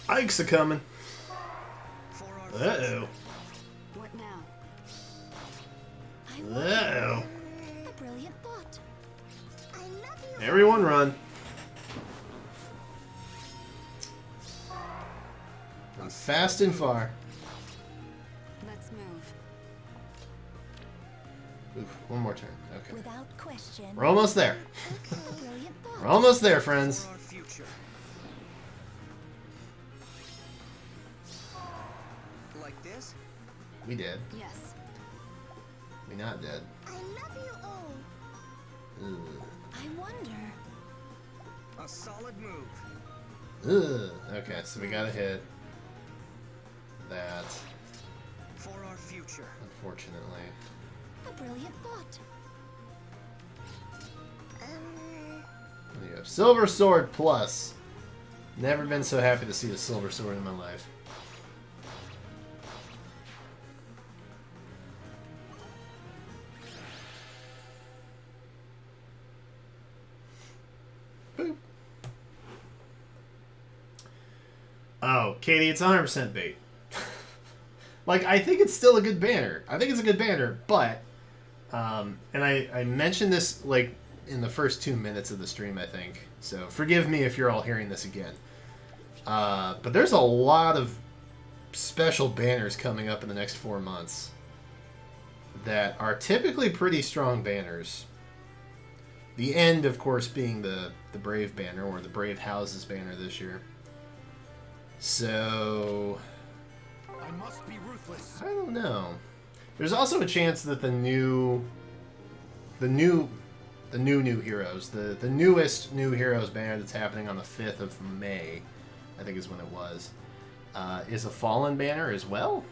Ike's a coming. For our Uh-oh. What now? I wonder. Uh-oh. A brilliant thought. I love you. Everyone run. Run fast and far. Let's move. Oof, one more turn. Okay. Without question. We're almost there. A brilliant thought. We're almost there, friends. For our future. Like this? We did. Yes. We not dead. I love you all. Ugh. I wonder. A solid move Ugh. Okay, so we gotta hit that, for our future. unfortunately. A brilliant thought. You have Silver Sword Plus. Never been so happy to see a Silver Sword in my life. Boop. Oh, Katie, it's 100% bait. Like, I think it's still a good banner. I think it's a good banner, but... and I mentioned this, like, in the first 2 minutes of the stream, I think. So, forgive me if you're all hearing this again. But there's a lot of special banners coming up in the next 4 months that are typically pretty strong banners. The end, of course, being the Brave banner, or the Brave Houses banner this year. So, I must be ruthless. I don't know. There's also a chance that the new heroes, the newest new heroes banner that's happening on the 5th of May, I think is when it was, is a Fallen banner as well.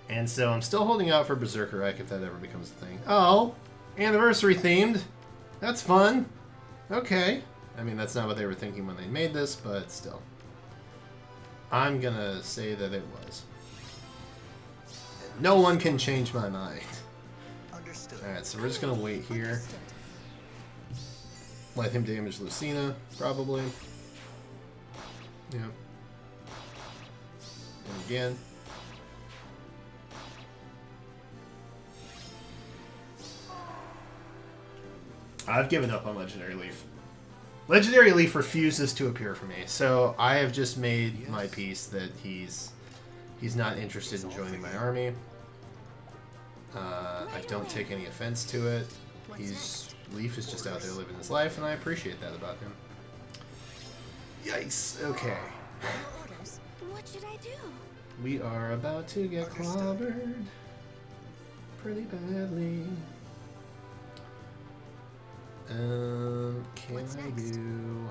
And so I'm still holding out for Berserker Ike if that ever becomes a thing. Oh, anniversary themed. That's fun. Okay. I mean, that's not what they were thinking when they made this, but still. I'm gonna say that it was. No one can change my mind. Understood. Alright, so we're just gonna wait here. Let him damage Lucina, probably. Yep. And again. I've given up on Legendary Leaf. Legendary Leaf refuses to appear for me, so I have just made my peace that he's not interested in joining my army. I don't take any offense to it. Leaf is just out there living his life, and I appreciate that about him. Yikes. Okay. Your orders. What should I do? We are about to get clobbered pretty badly. Can What's I next? do...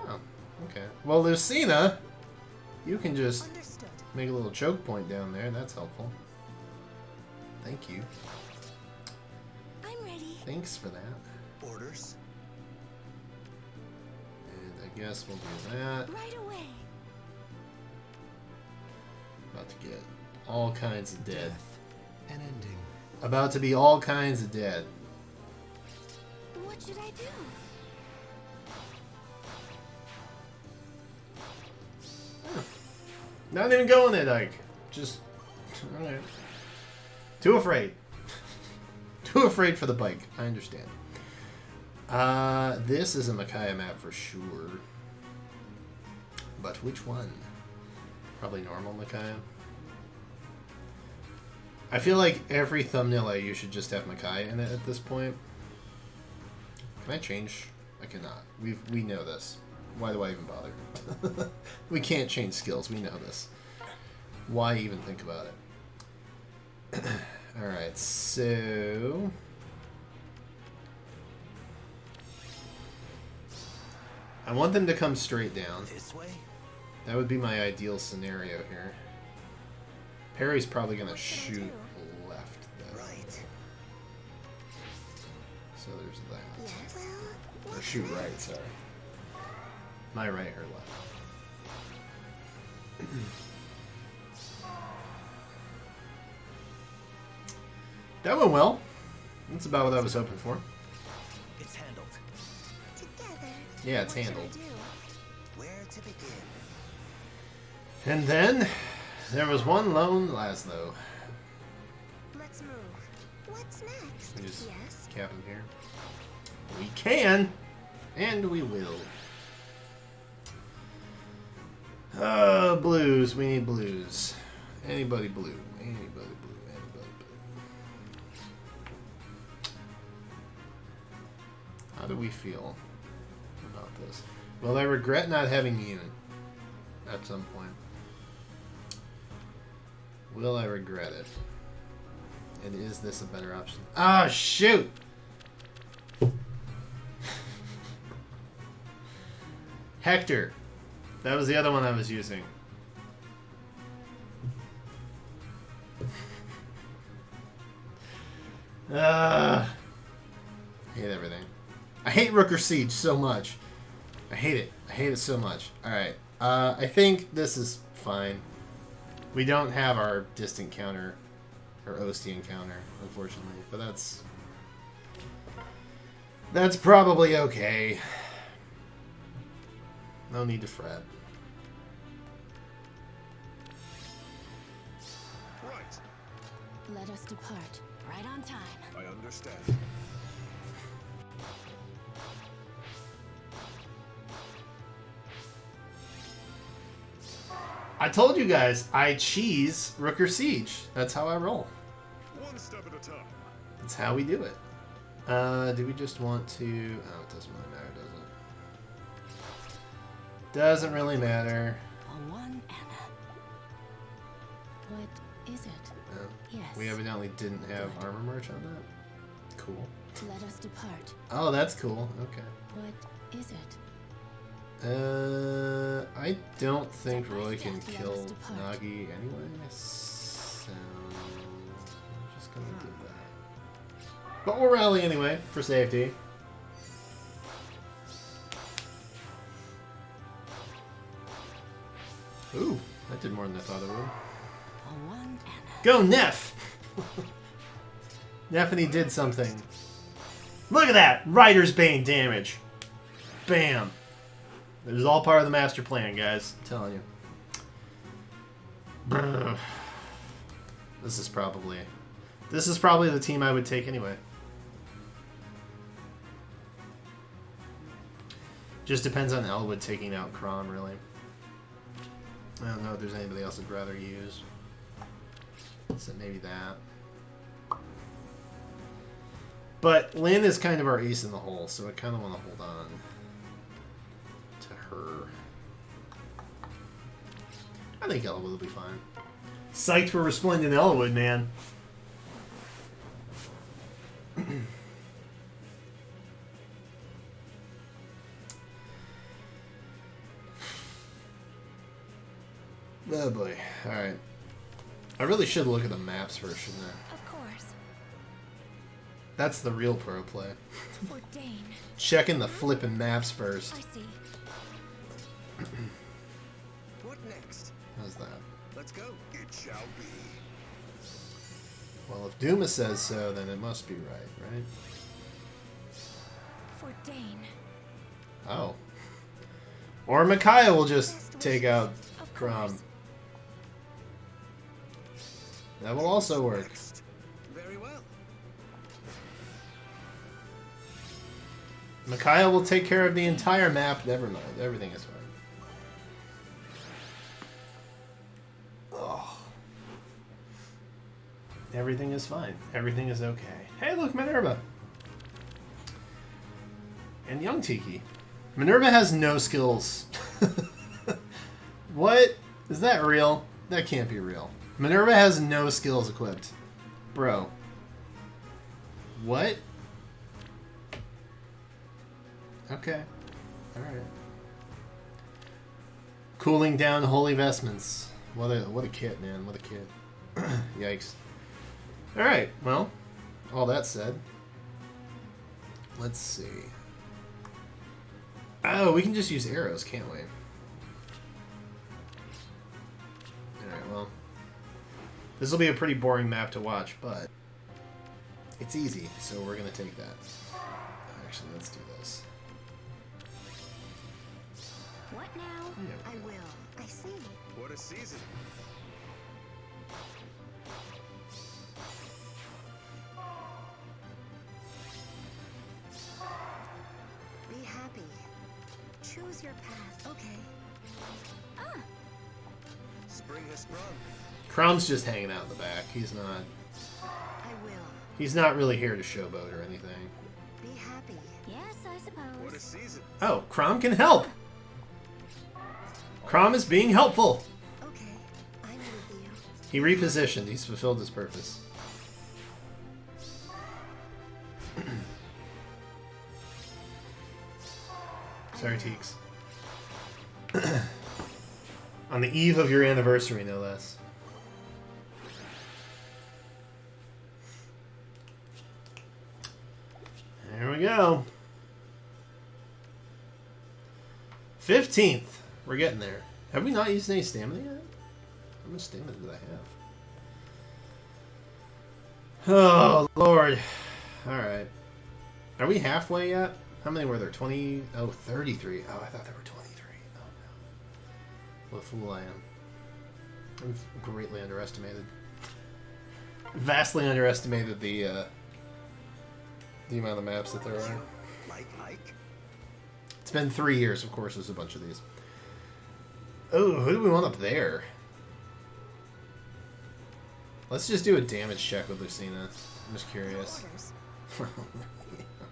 Oh, okay. Well, Lucina, you can just Understood. make a little choke point down there. That's helpful. Thank you. I'm ready. Thanks for that. Orders. And I guess we'll do that. Right away. About to get all kinds of dead. An ending. About to be all kinds of dead. What should I do? Not even going there, Ike. Just... Alright. Too afraid. Too afraid for the bike. I understand. This is a Micaiah map for sure. But which one? Probably normal Micaiah. I feel like every thumbnail I use should just have Micaiah in it at this point. Can I change? I cannot. We know this. Why do I even bother? We can't change skills. We know this. Why even think about it? Alright, so... I want them to come straight down. This way. That would be my ideal scenario here. Perry's probably going to What should I shoot do? left, though. Right. So there's that. Yes. Or shoot right, sorry. My right, her left. That went well. That's about what I was hoping for. It's handled. Together. Yeah, it's What should I handled. do? Where to begin? And then, there was one lone Laszlo. Let's move. What's next? We just Yes. cap him here. We can, and we will. Blues. We need blues. Anybody blue. Anybody blue. Anybody blue. How do we feel about this? Will I regret not having Yoon at some point? Will I regret it? And is this a better option? Ah, shoot! Hector. That was the other one I was using. Hate everything. I hate Rooker Siege so much. I hate it. I hate it so much. Alright. I think this is fine. We don't have our distant counter, or Ostian counter, unfortunately. But that's probably okay. No need to fret. Right. Let us depart. Right on time. I understand. I told you guys, I cheese Rooker Siege. That's how I roll. One step at a time. That's how we do it. Do we just want to... Oh, it doesn't really matter, does it? Doesn't really matter. A one What is it? Oh. Yes. We evidently didn't have armor merch on that. Cool. Let us depart. Oh, that's cool. Okay. What is it? I don't think Roy can Let us kill depart. Nagi anyway, so I'm just gonna do that. But we'll rally anyway, for safety. Ooh, that did more than I thought it would. A one and Go, Neff! Neffany did something. Look at that! Rider's Bane damage. Bam. It was all part of the master plan, guys. I'm telling you. Brr. This is probably the team I would take anyway. Just depends on Elwood taking out Crom, really. I don't know if there's anybody else I'd rather use. So maybe that. But Lynn is kind of our ace in the hole, so I kind of want to hold on to her. I think Elwood will be fine. Psyched for Resplendent Elwood, man. Oh boy. Alright. I really should look at the maps first, shouldn't I? Of course. That's the real pro play. For Dane. Checking the flipping maps first. I see. What next? How's that? Let's go. It shall be. Well, if Duma says so, then it must be right? For Dane. Oh. Or Micaiah will just Best take wishes. out Of Crom. course. That will also work. Next. Very well. Micaiah will take care of the entire map. Never mind. Everything is fine. Oh. Everything is fine. Everything is okay. Hey, look, Minerva. And young Tiki. Minerva has no skills. What? Is that real? That can't be real. Minerva has no skills equipped. Bro. What? Okay. Alright. Cooling down holy vestments. What a kit, man. What a kit. Yikes. Alright, well, all that said, let's see. Oh, we can just use arrows, can't we? Alright, well. This will be a pretty boring map to watch, but it's easy, so we're going to take that. Actually, let's do this. What now? Yeah. I will. I see. What a season. Be happy. Choose your path. Okay. Spring has sprung. Crom's just hanging out in the back. He's not really here to showboat or anything. Be happy. Yes, I suppose. What a season. Oh, Crom can help! Crom is being helpful! Okay. I'm with you. He repositioned. He's fulfilled his purpose. Sorry, Teeks. On the eve of your anniversary, no less. There we go. 15th. We're getting there. Have we not used any stamina yet? How much stamina did I have? Oh, Lord. Alright. Are we halfway yet? How many were there? 20? Oh, 33. Oh, I thought there were 23. Oh, no. What a fool I am. I've greatly underestimated. Vastly underestimated the amount of maps that there are. Like Ike. It's been 3 years, of course, there's a bunch of these. Oh, who do we want up there? Let's just do a damage check with Lucina. I'm just curious. Orders.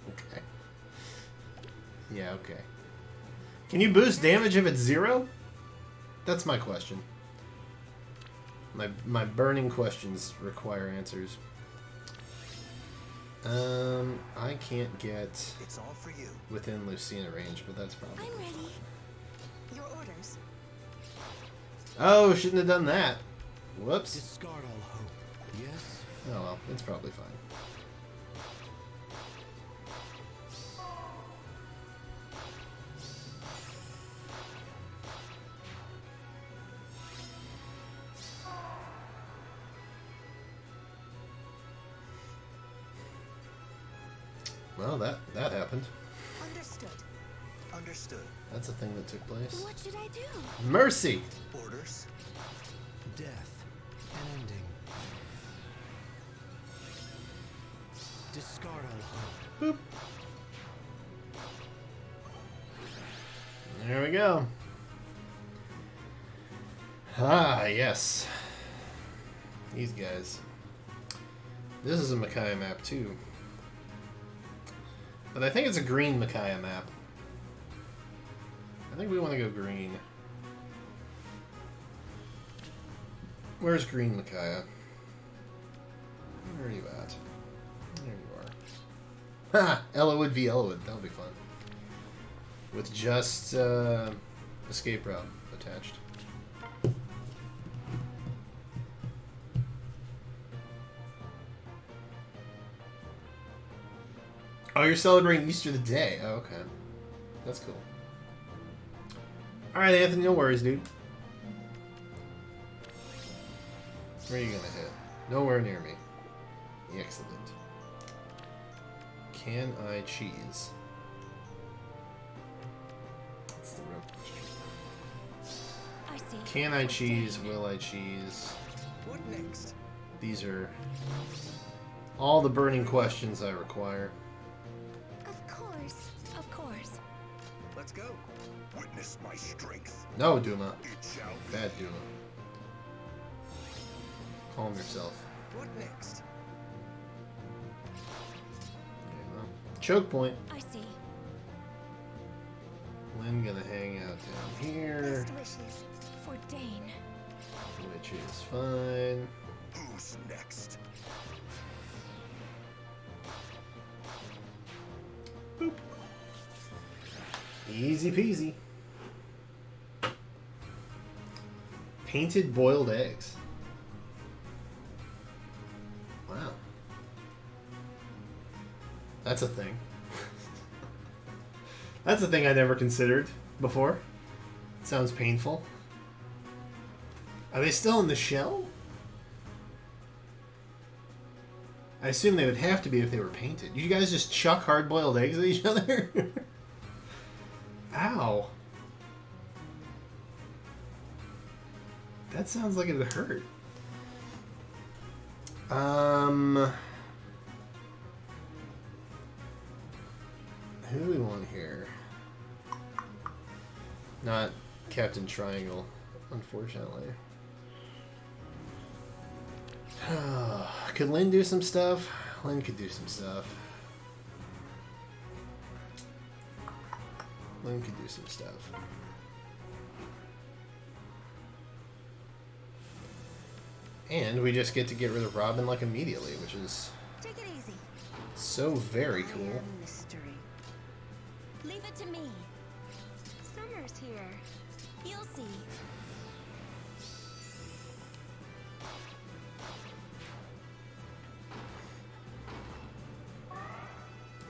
Okay. Yeah, okay. Can you boost damage if it's 0? That's my question. My burning questions require answers. I can't get It's all for you. within Lucina range, but that's probably I'm ready. Your orders. Oh, shouldn't have done that. Whoops. Discard all hope. Yes? Oh well, it's probably fine. Well, that happened. Understood. Understood. That's a thing that took place. What should I do? Mercy! Orders. Death. An ending. Discard all hope. Boop. There we go. Ah, yes. These guys. This is a Micaiah map, too. But I think it's a green Micaiah map. I think we want to go green. Where's green Micaiah? Where are you at? There you are. Ha! Ellawood v. Ellawood. That'll be fun. With just escape route attached. Oh, you're celebrating Easter the day. Oh, okay. That's cool. Alright, Anthony, no worries, dude. Where are you gonna hit? Nowhere near me. Excellent. Can I cheese? That's the real question. I see. Can I cheese? Will I cheese? What next? These are all the burning questions I require. Of course. Of course. Let's go. Witness my strength. No, Duma. It shall be. Bad Duma. Calm yourself. What next? Okay, well, choke point. I see. Lynn gonna hang out down here, Best wishes for Dane. which is fine. Who's next? Easy peasy. Painted boiled eggs. Wow. That's a thing. That's a thing I never considered before. Sounds painful. Are they still in the shell? I assume they would have to be if they were painted. You guys just chuck hard-boiled eggs at each other? Ow. That sounds like it would hurt. Who do we want here? Not Captain Triangle, unfortunately. Could Lynn do some stuff? Lynn could do some stuff. Lynn could do some stuff. And we just get to get rid of Robin like immediately, which is Take it easy. so very cool. Mystery. Leave it to me. Summer's here. You'll see.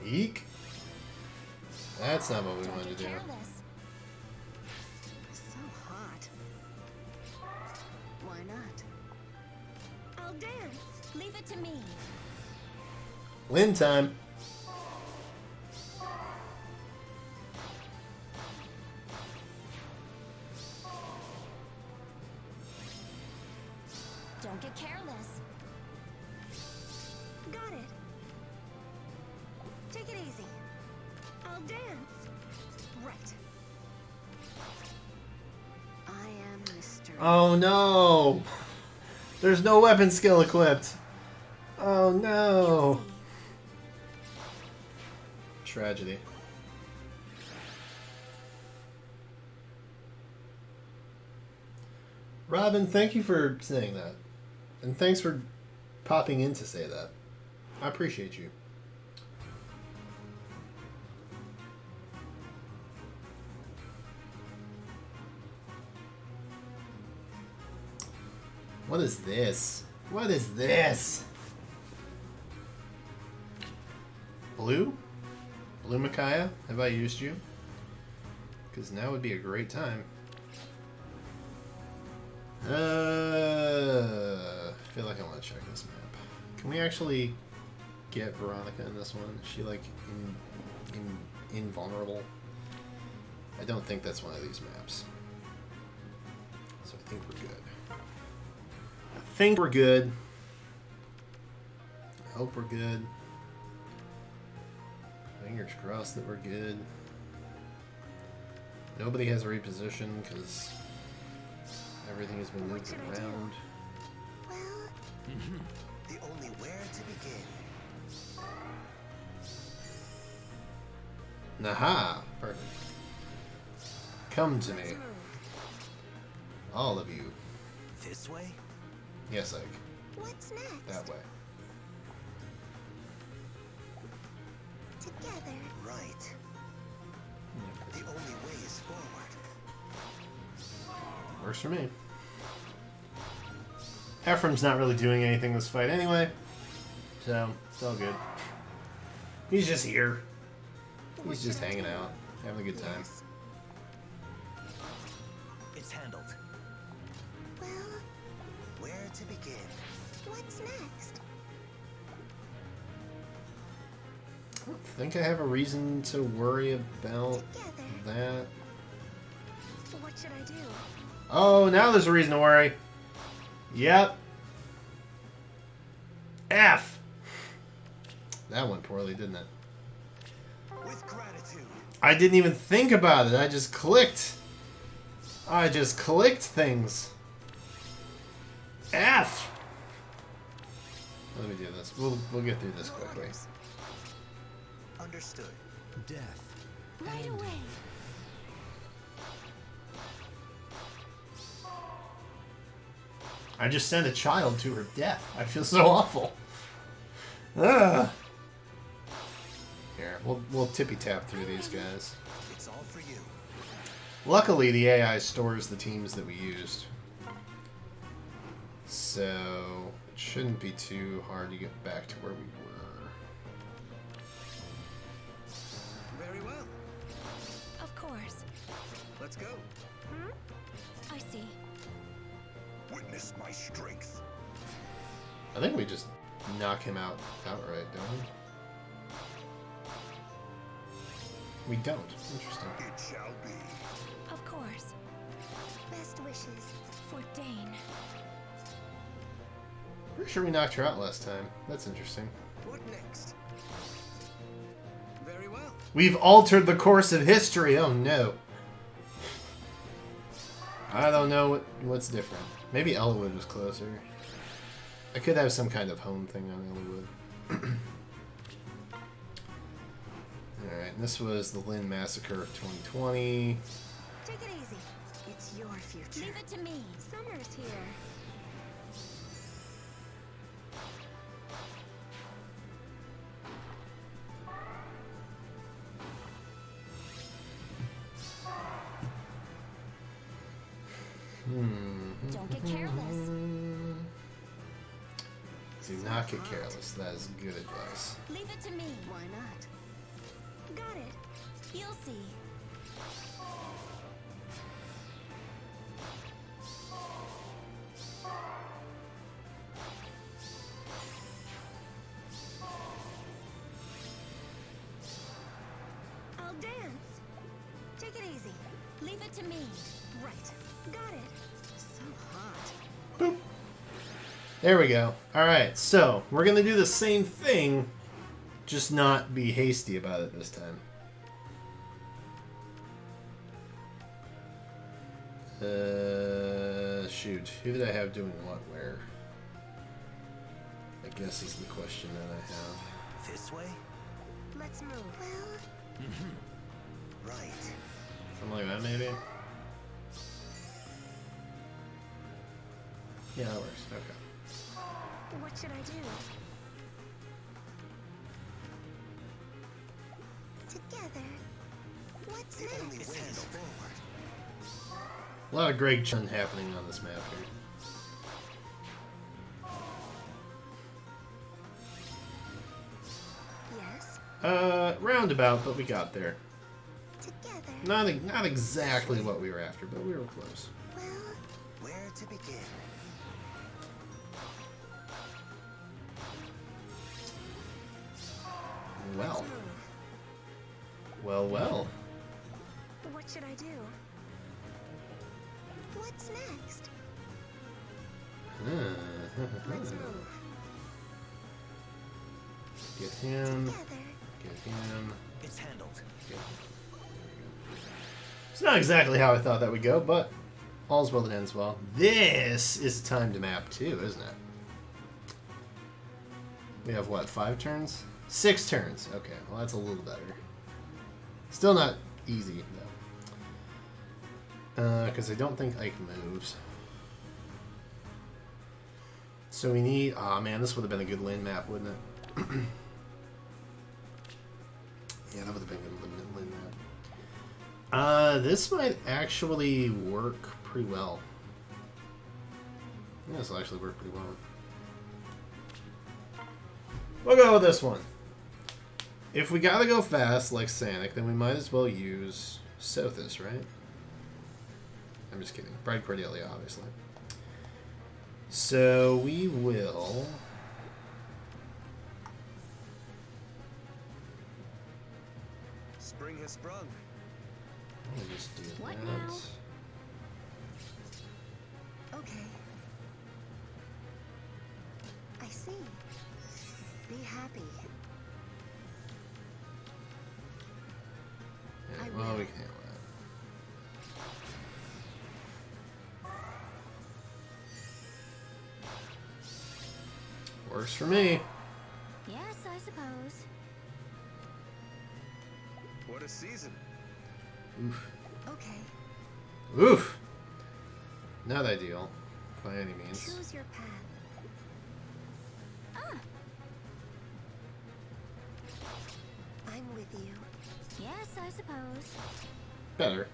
Eek. That's not what we Don't wanted get to do. careless. So hot. Why not? I'll dance. Leave it to me. Lynn time. Don't get careless. Got it. Take it easy. I'll dance. Right. I am mystery. Oh no! There's no weapon skill equipped. Oh no! See. Tragedy. Robin, thank you for saying that. And thanks for popping in to say that. I appreciate you. What is this? What is this? Blue? Blue Micaiah? Have I used you? Because now would be a great time. I feel like I want to check this map. Can we actually get Veronica in this one? Is she like invulnerable? I don't think that's one of these maps. So I think we're good. I think we're good. I hope we're good. Fingers crossed that we're good. Nobody has reposition because everything has been moved around. Well, The only where to begin. Naha! Perfect. Come to me. Let's move. All of you. This way? Yes, Ike. what's next? That way. Together. Right. The only way is forward. Works for me. Ephraim's not really doing anything this fight anyway, so it's all good. He's just here. He's just hanging out, having a good time. Yes. It's handled. Well, Where to begin? what's next? I don't think I have a reason to worry about Together. that. What should I do? Oh, now there's a reason to worry. Yep. F. That went poorly, didn't it? With gratitude. I didn't even think about it. I just clicked. I just clicked things. F. Let me do this. We'll get through this quickly. Orders. Understood. Death. Right ending. away. I just sent a child to her death. I feel so awful. Ugh. Here, we'll tippy tap through these guys. It's all for you. Luckily, the AI stores the teams that we used, so it shouldn't be too hard to get back to where we were. Very well. Of course. Let's go. I see. Witness my strength. I think we just knock him out outright, don't we? We don't. Interesting. It shall be. Of course. Best wishes. For Dane. Pretty sure we knocked her out last time. That's interesting. What next? Very well. We've altered the course of history. Oh no. I don't know what's different. Maybe Elwood was closer. I could have some kind of home thing on Elwood. Alright, and this was the Lynn Massacre of 2020. Take it easy. It's your future. Leave it to me. Summer's here. Don't get careless. Do not get careless. That is good advice. Leave it to me. Why not? Got it. You'll see. I'll dance. Take it easy. Leave it to me. Right. Got it. So hot. Boop. There we go. Alright, so we're going to do the same thing, just not be hasty about it this time. Shoot. Who did I have doing what where? I guess is the question that I have. This way? Let's move. Well, Right. Something like that, maybe? Yeah, that works. Okay. What should I do? Together. What's The only way next? is forward. A lot of Greg Chun happening on this map here. Yes. Roundabout, but we got there. Together. Not exactly what we were after, but we were close. Well, Where to begin? Well, Move. well. What should I do? what's next? Let's move. Get him. Together. Get him. It's handled. Get him. It's not exactly how I thought that would go, but all's well that ends well. This is time to map 2, isn't it? We have, what, 5 turns? 6 turns. Okay, well that's a little better. Still not easy, though. Because I don't think Ike moves. So we need... Aw, man, this would have been a good lane map, wouldn't it? Yeah, that would have been a good lane map. This might actually work pretty well. Yeah, this will actually work pretty well. We'll go with this one. If we gotta go fast, like Sanic, then we might as well use Sothis, right? I'm just kidding. Bride Cordelia, obviously. So we will... Spring has sprung. I'll just do What that. now? Okay. I see. Be happy. Yeah, I well, will. we can handle that. Works for me. Yes, I suppose. What a season. Oof. Okay. Oof. Not ideal, by any means. Choose your path. I'm with you. Yes, I suppose. Better.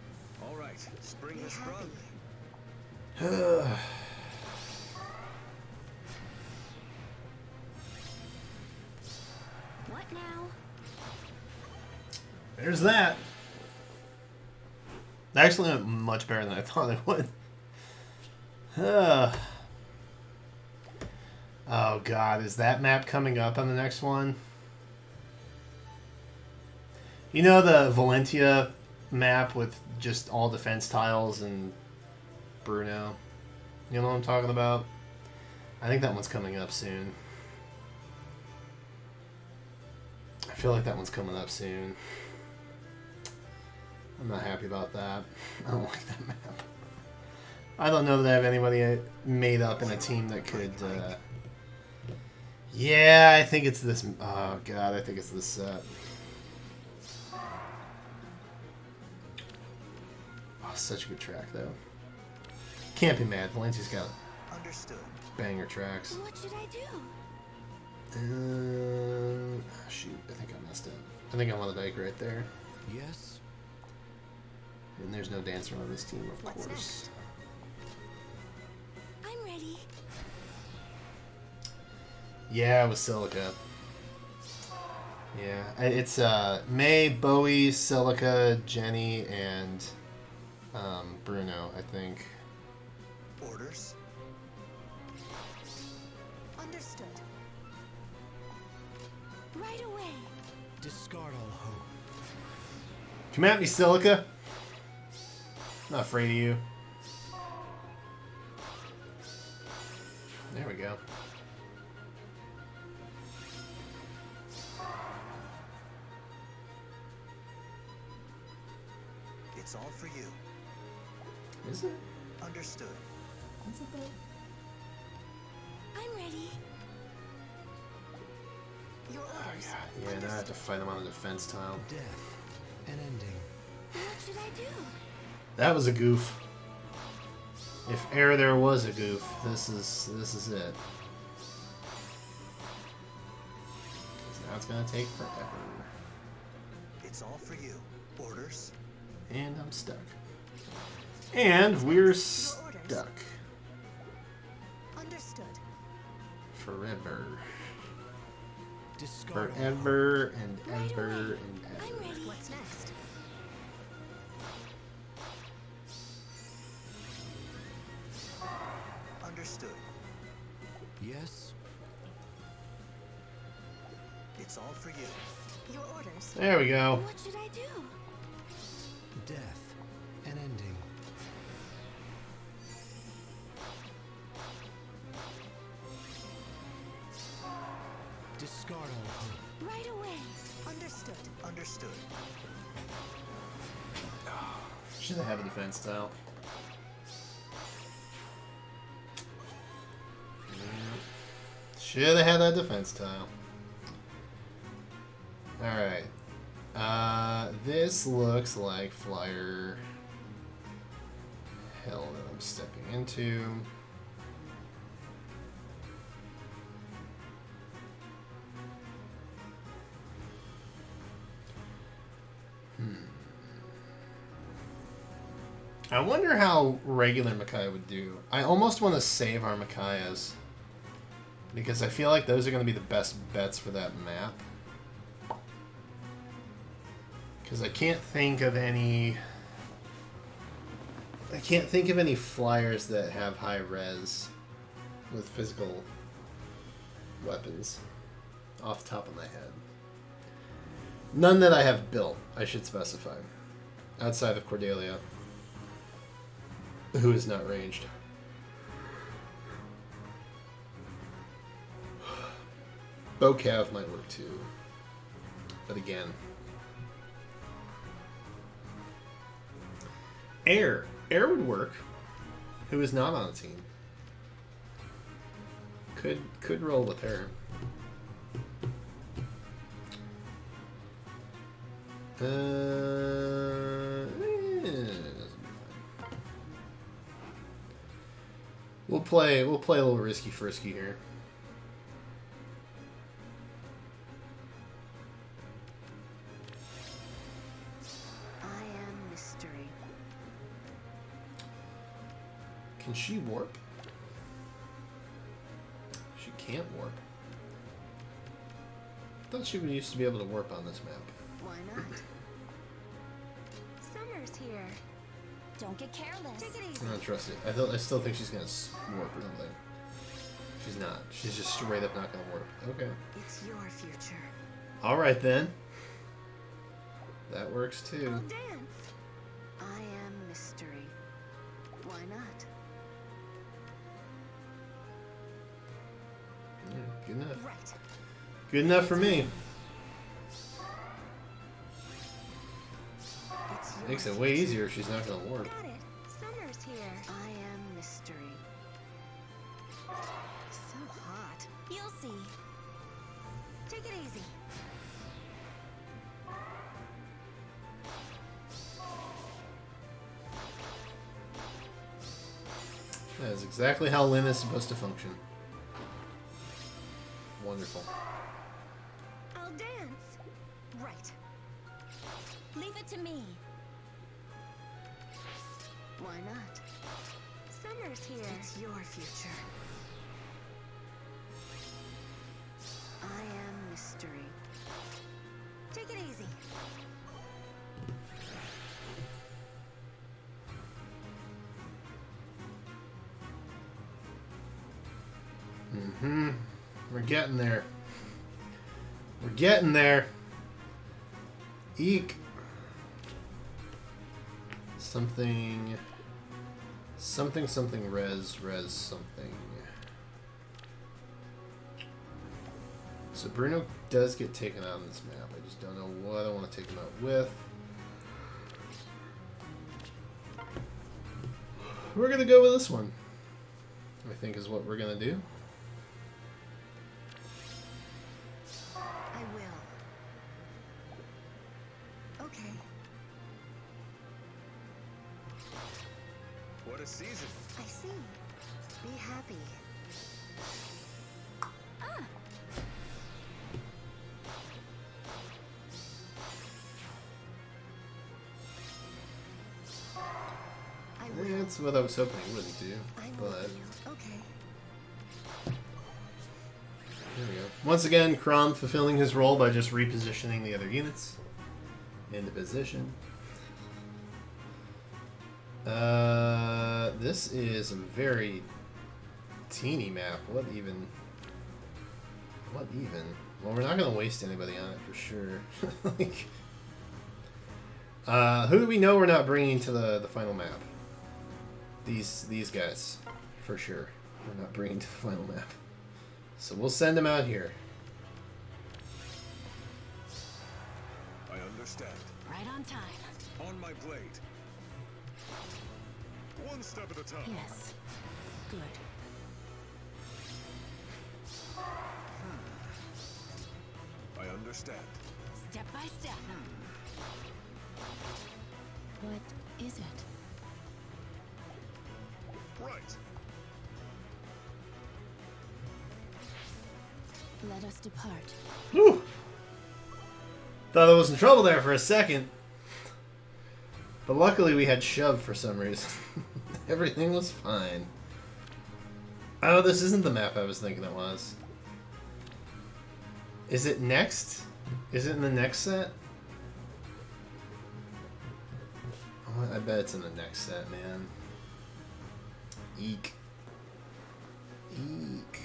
All right. Spring Be has sprung. happy. What now? There's that. Actually went much better than I thought it would. Oh god, is that map coming up on the next one? You know the Valentia map with just all defense tiles and Bruno? You know what I'm talking about? I think that one's coming up soon. I feel like that one's coming up soon. I'm not happy about that. I don't like that map. I don't know that I have anybody made up in a team that could... Yeah, I think it's this... Oh, God, I think it's this set. Oh, such a good track, though. Can't be mad. Valencia's got Understood. banger tracks. What should I do? Shoot, I think I messed up. I think I want a Dyke right there. Yes. And there's no dancer on this team, of What's course. next? I'm ready. Yeah, with Silica. Yeah, it's May, Bowie, Silica, Jenny, and Bruno, I think. Orders. Understood. Right away. Discard all hope. Come at me, Silica. I'm not afraid of you. There we go. It's all for you. Is it? Understood. I'm ready. Your orders. Yeah, now I have to fight him on the defense tile. Death. An ending. What should I do? That was a goof. If ever there was a goof, this is it. 'Cause now it's gonna take forever. It's all for you. Orders? And I'm stuck. And we're stuck. Understood. Forever. Discard all Forever and Right ever away. and I'm ever. ready. What's next? Understood. hope. Yes. It's all for you. Your orders. There we go. What should I do? Death. An ending. Discard all hope. Right away. Understood. Understood. Should have had a defense tile. Should have had that defense tile. Alright. This looks like flyer hell that I'm stepping into. I wonder how regular Makai would do. I almost want to save our Makaias, because I feel like those are going to be the best bets for that map. Because I can't think of any... I can't think of any flyers that have high res with physical weapons off the top of my head. None that I have built, I should specify. Outside of Cordelia, who is not ranged. Bocav might work too. But again. Air. Air would work. Who is not on the team. Could roll with her. We'll play a little risky frisky here. I am mystery. Can she warp? She can't warp. I thought she used to be able to warp on this map. Why not? Summer's here. Don't get careless. Take it I easy. don't trust it. I still think she's gonna warp or something. She's not. She's just straight up not gonna warp. Okay. It's your future. All right then. That works I'll too. dance. I am mystery. Why not? Yeah, good enough. Right. Good enough for me. It's your Makes it way future. easier if she's not gonna warp. Got it. Summer's here. I am mystery. So hot. You'll see. Take it easy. That is exactly how Lynn is supposed to function. Wonderful. I'll dance. Right. Leave it to me. Why not? Summer's here. It's your future. I am mystery. Take it easy. Mm-hmm. We're getting there. We're getting there. Eek. Something res something. So Bruno does get taken out on this map. I just don't know what I want to take him out with. We're gonna go with this one, I think is what we're gonna do. I will. Okay. of season. I see. Be happy. I will. That's what I was hoping it wouldn't do, I'm but with you. Okay. there we go. Once again, Crom fulfilling his role by just repositioning the other units into position. This is a very teeny map. What even? What even? Well, we're not going to waste anybody on it for sure. Like, who do we know we're not bringing to the final map? These guys, for sure. We're not bringing to the final map. So we'll send them out here. I understand. Right on time. On my blade. One step at a time. Yes. Good. I understand. Step by step. What is it? Right. Let us depart. Whew. Thought I was in trouble there for a second. But luckily we had shove for some reason. Everything was fine. Oh, this isn't the map I was thinking it was. Is it next? Is it in the next set? Oh, I bet it's in the next set, man. Eek. Eek.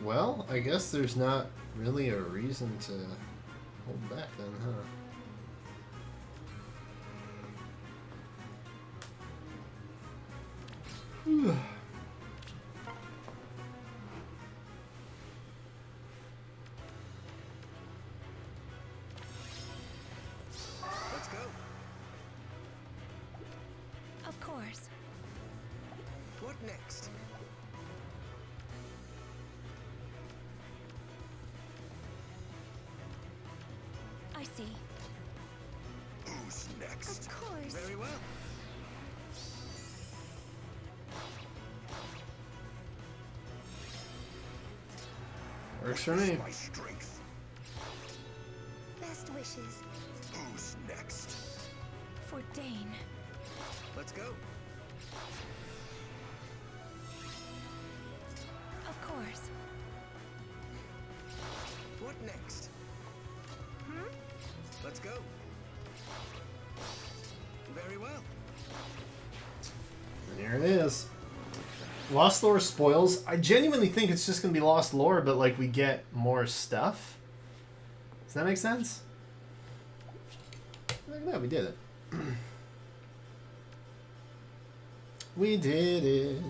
Well, I guess there's not really a reason to hold back then, huh? Whew. Let's go. Of course. What next? I see. Who's next? Of course. Very well. Works for me. My strength. Best wishes. Who's next? For Dane. Let's go. Of course. What next? Let's go. Very well. And here it is. Lost lore spoils. I genuinely think it's just gonna be lost lore, but like we get more stuff. Does that make sense? Look at that, we did it. We did it.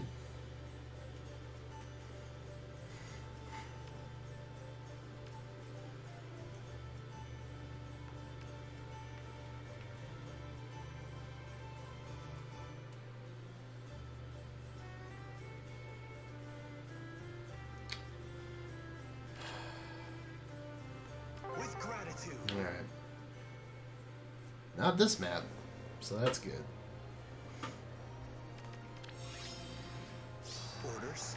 With gratitude. Alright. Not this map, so that's good. Orders.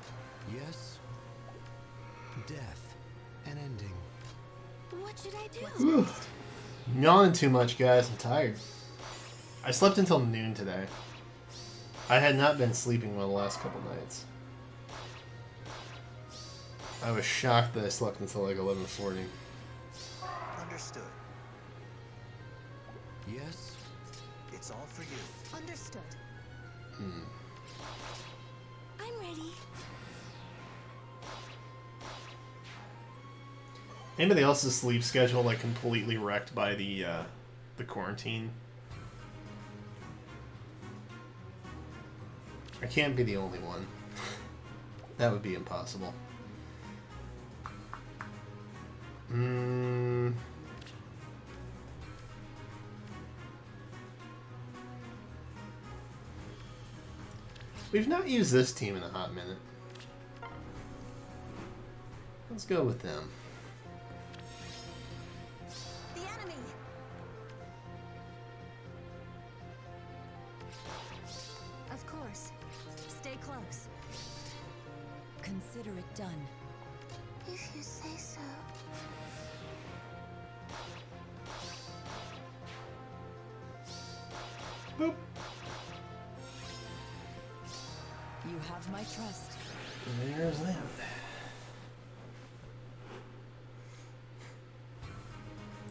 Yes. Death. An ending. What should I do? Whew. I'm yawning too much, guys. I'm tired. I slept until noon today. I had not been sleeping well the last couple nights. I was shocked that I slept until like 11:40. Understood. Yes. It's all for you. Understood. I'm ready. Anybody else's sleep schedule like completely wrecked by the quarantine? I can't be the only one. That would be impossible. We've not used this team in a hot minute. Let's go with them. The enemy. course. Stay close. Consider it done. If you say so. Boop. You have my trust. There's that.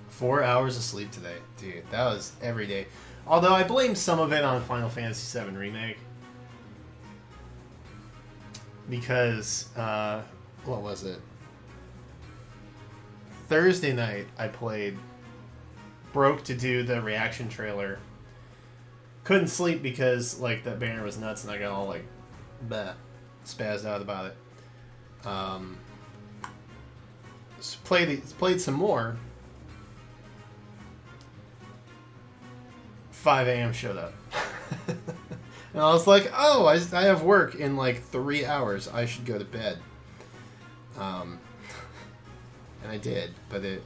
Four hours of sleep today. Dude, that was every day. Although I blame some of it on Final Fantasy VII Remake. Because, what was it? Thursday night, I broke to do the reaction trailer. Couldn't sleep because, like, that banner was nuts and I got all, like, spazzed out about it. So played some more. 5 a.m. showed up. And I was like, oh, I have work in like 3 hours. I should go to bed. And I did, but it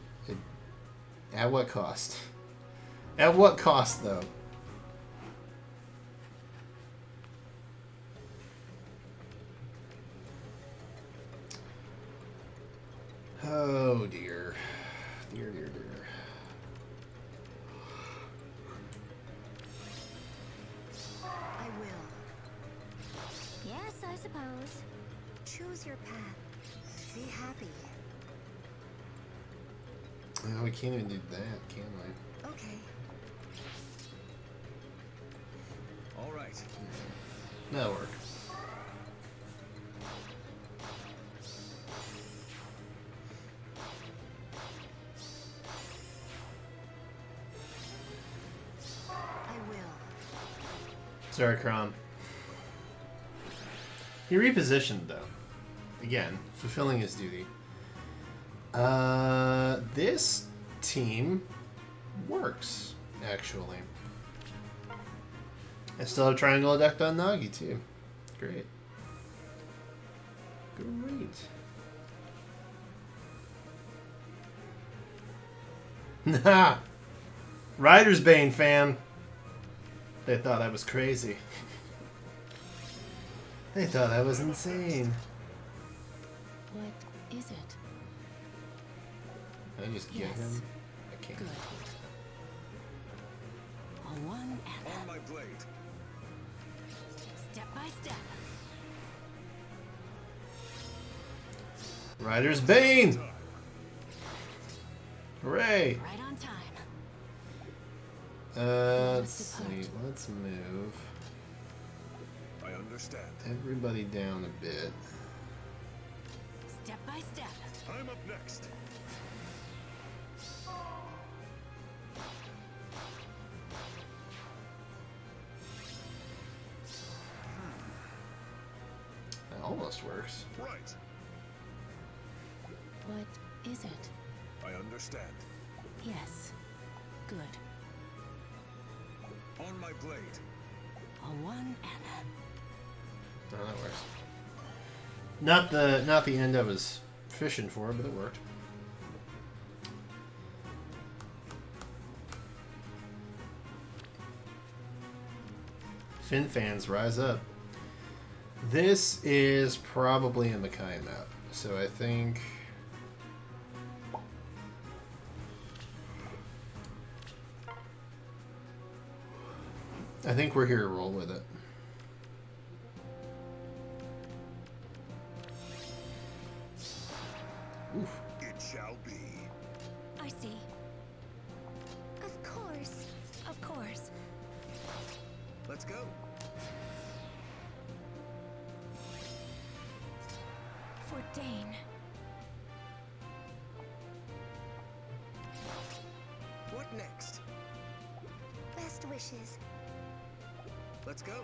at what cost? At what cost, though? Oh, dear. Dear, dear, dear. I will. Yes, I suppose. Choose your path. Be happy. Oh, we can't even do that, can we? Okay. All right. That'll work. I will. Sorry, Crom. He repositioned, though. Again, fulfilling his duty. This team works, actually. I still have Triangle decked on Nagi, too. Great. Great. Nah! Rider's Bane, fam! They thought I was crazy. They thought I was insane. What is it? Can I just get Yes. him? I can't. Good. A one and On my blade. step by step. Rider's Bane! Hooray! Right on time. Let's see. Let's move I understand. everybody down a bit. Step by step. I'm up next. That almost works. Right. What is it? I understand. Yes. Good. On my blade. A one and Oh, that works. Not the end I was fishing for, but it worked. Fin fans, rise up. This is probably a Makai map, so I think we're here to roll with it. Oof. It shall be. I see. Of course. Of course. Let's go. For Dane. What next? Best wishes. Let's go.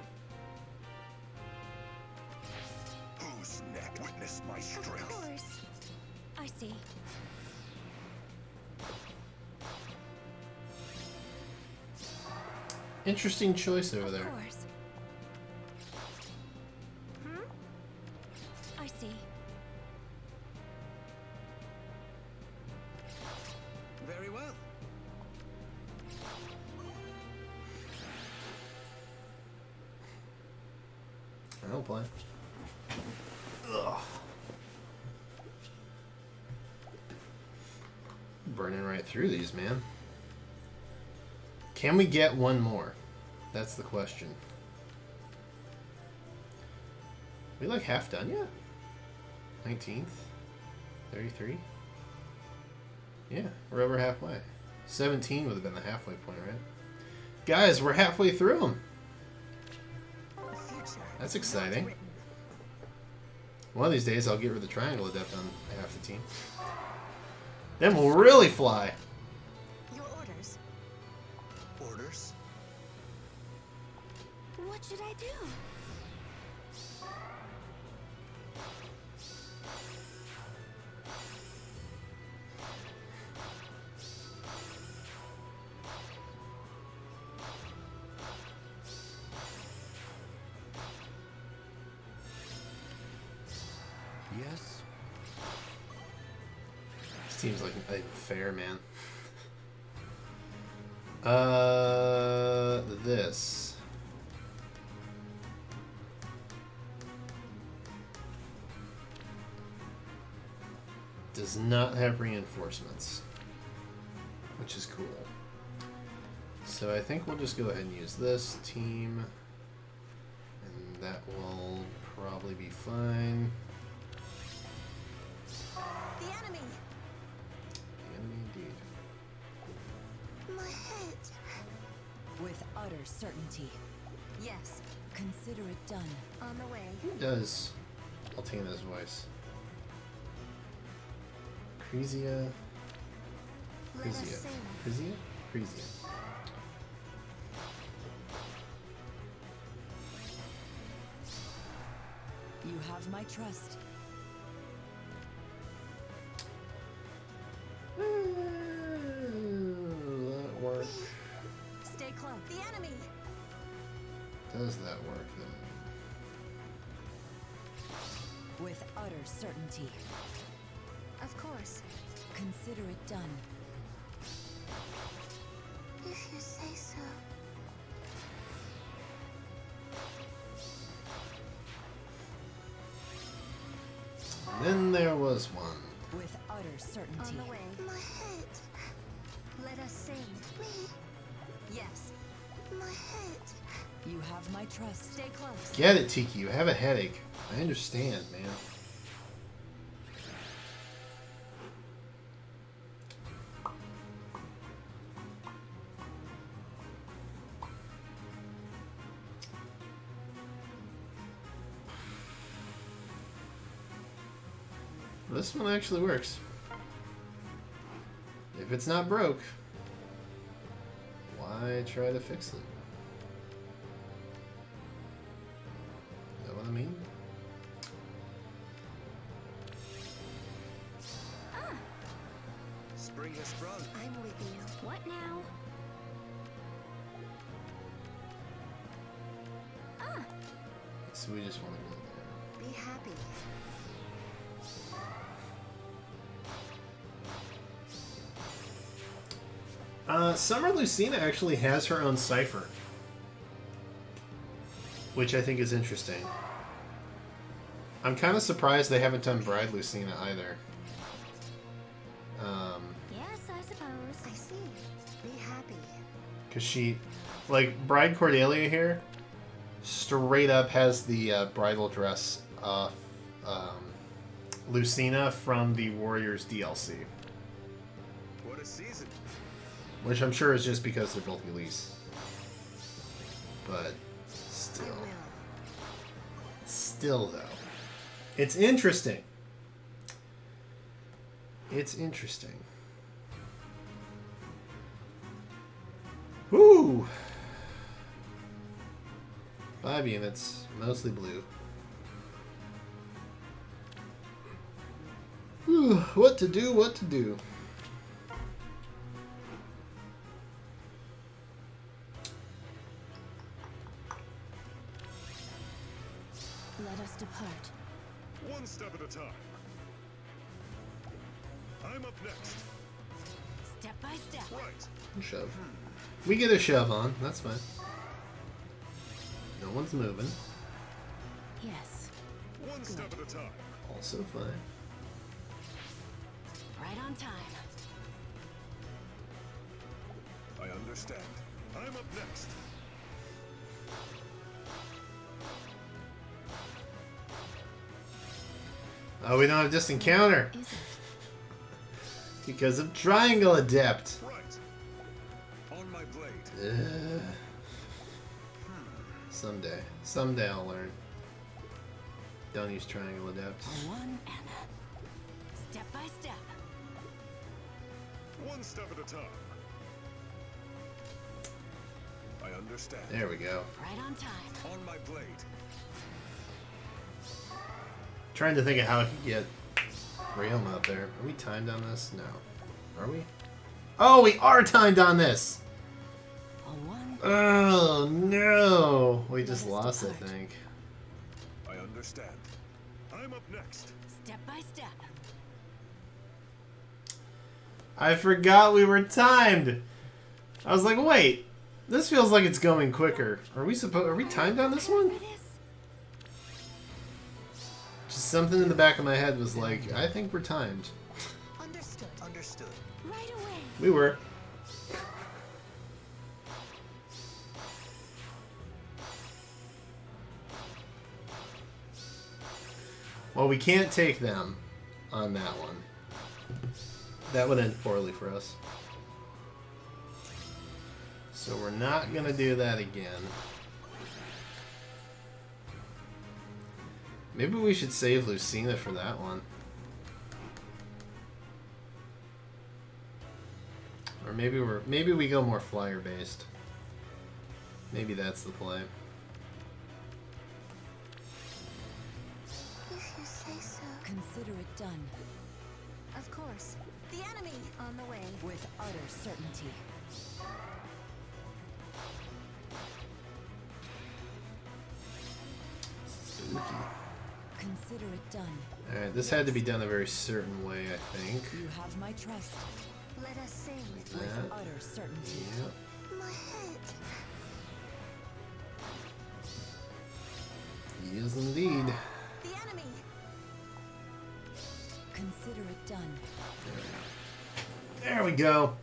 Who's next? Witness my Of strength. course. I see. Interesting choice over Of there. course. I see. Very well. I'll play. Ugh. Burning right through these, man. Can we get one more? That's the question. We like half done yet? 19th? 33? Yeah, we're over halfway. 17 would have been the halfway point, right? Guys, we're halfway through them. That's exciting. One of these days I'll get rid of the triangle adept on half the team. Then we'll really fly. Your orders. Orders? What should I do? Yes. Seems like a fair man. This. Does not have reinforcements, which is cool. So I think we'll just go ahead and use this team, and that will probably be fine. The enemy. The enemy indeed. My head. With utter certainty. Yes. Consider it done. On the way. Who does Altina's voice? Crezia. Let us Crezia. sing. Crezia? Crezia. You have my trust. That work. Stay close. The enemy. Does that work then? With utter certainty. Of course. Consider it done. If you say so. Then there was one. With utter certainty. On the way. My head. Let us sing. Me. Yes. My head. You have my trust. Stay close. Get it, Tiki. You have a headache. I understand, man. This one actually works. If it's not broke, why try to fix it? Know what I mean? Spring has sprung. I'm with you. What now? So we just want to go there. Be happy. Summer Lucina actually has her own cipher, which I think is interesting. I'm kind of surprised they haven't done Bride Lucina either. Yes, I suppose. I see. Be happy. Because she, like, Bride Cordelia here, straight up has the bridal dress of Lucina from the Warriors DLC. What a season. Which I'm sure is just because they're both Elise. But I still. will. Still, though. It's interesting. It's interesting. Woo! 5 units, mostly blue. Whew, what to do, what to do. Let us depart. One step at a time. I'm up next. Step by step. Right. Shove. We get a shove on, that's fine. No one's moving. Yes. One step at a time. Also fine. Right on time. I understand. I'm up next. Oh, we don't have distant counter. Is it? Because of Triangle Adept. Right. On my blade. Ugh. Someday. Someday I'll learn. Don't use Triangle Adept. A one and a step by step. One step at a time. I understand. There we go. Right on time. On my blade. Trying to think of how I could get Realm out there. Are we timed on this? No. Are we? Oh, we are timed on this! A one. Oh, no! We just lost, I think. I understand. I'm up next. Step by step. I forgot we were timed! I was like, wait, this feels like it's going quicker. Are we timed on this one? It is. Just something in the back of my head was like, I think we're timed. Understood. Understood. Right away. We were. Well, we can't take them on that one. That would end poorly for us. So we're not going to do that again. Maybe we should save Lucina for that one. Or maybe we go more flyer based. Maybe that's the play. If you say so. Consider it done. Of course. The enemy on the way. With utter certainty. Spooky. Consider it done. Alright, this had to be done a very certain way, I think. You have my trust. Let us sing. That. With utter certainty. Yep. My head. Yes, indeed. The enemy. Consider it done. There we go.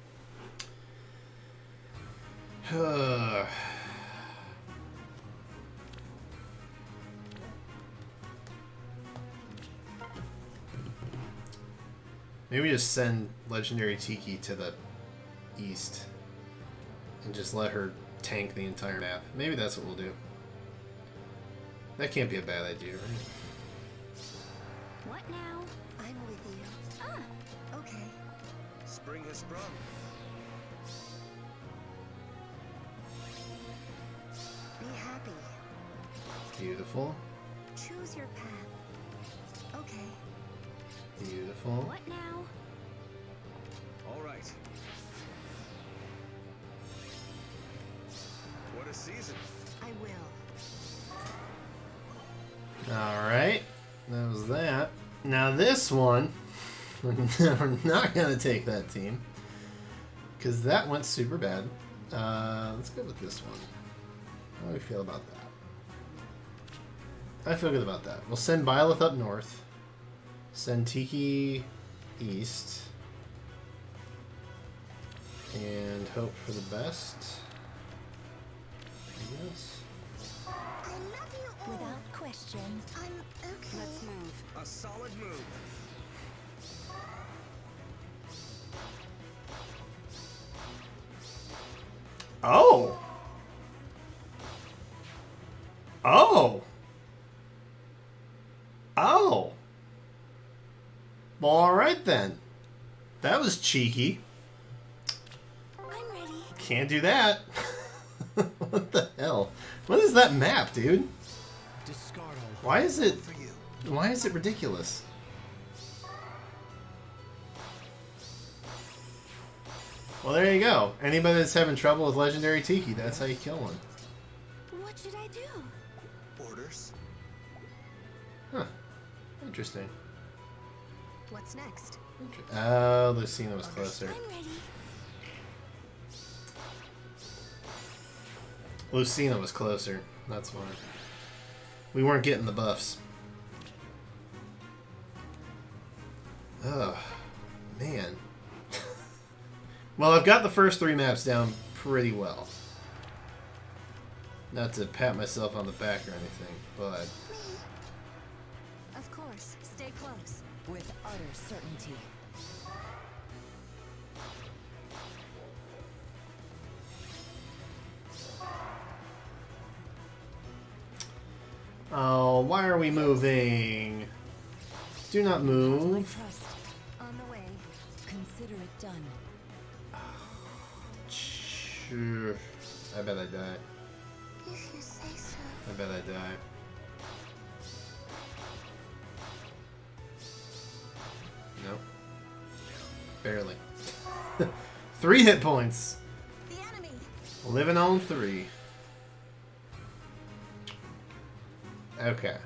Maybe just send Legendary Tiki to the east and just let her tank the entire map. Maybe that's what we'll do. That can't be a bad idea, right? What now? I'm with you. Ah, Okay. Spring has sprung. Be happy. Beautiful. Choose your path. Okay. Beautiful. what now? All right. What a season. I will. Alright. That was that. Now this one, we're not going to take that team. Because that went super bad. Let's go with this one. How do we feel about that? I feel good about that. We'll send Byleth up north. Send Tiki east. And hope for the best. I guess. I love you all. Without question. I'm okay. Let's move. A solid move. Oh! Oh! Oh! Well, alright then. That was cheeky. I'm ready. Can't do that. What the hell? What is that map, dude? Discard all. Why is it... For you. Why is it ridiculous? Well, there you go. Anybody that's having trouble with Legendary Tiki, that's how you kill one. What should I do? Orders. Huh. Interesting. What's next? Oh, Lucina was closer. I'm ready. Lucina was closer. That's why. we weren't getting the buffs. Oh, man. Well, I've got the first 3 maps down pretty well. Not to pat myself on the back or anything, but... Of course. Stay close. With utter certainty. Oh, why are we moving? Do not Have my move. trust. On the way. Consider it done. Sure. I bet I die. If you say so. I bet I die. Nope. Barely. 3 hit points. The enemy. Living on 3. Okay.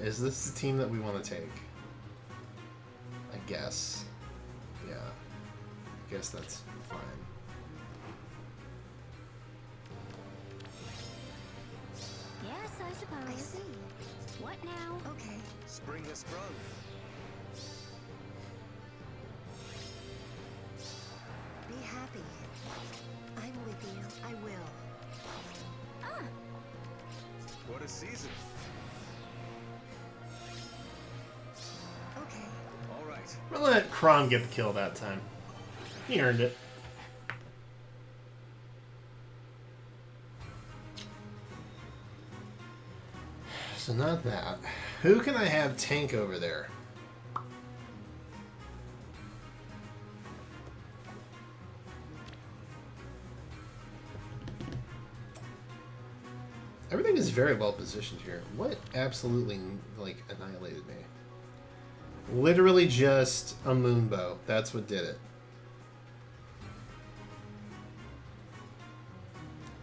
Is this the team that we want to take? I guess. Yeah. I guess that's fine. Yes, I suppose. I see. What now? Okay. Spring has sprung. Be happy. I'm with you. I will. Ah, What a season. Okay. All right. We'll let Kron get the kill that time. He earned it. So not that. Who can I have tank over there? Everything is very well positioned here. What absolutely, like, annihilated me? Literally just a moonbow. That's what did it.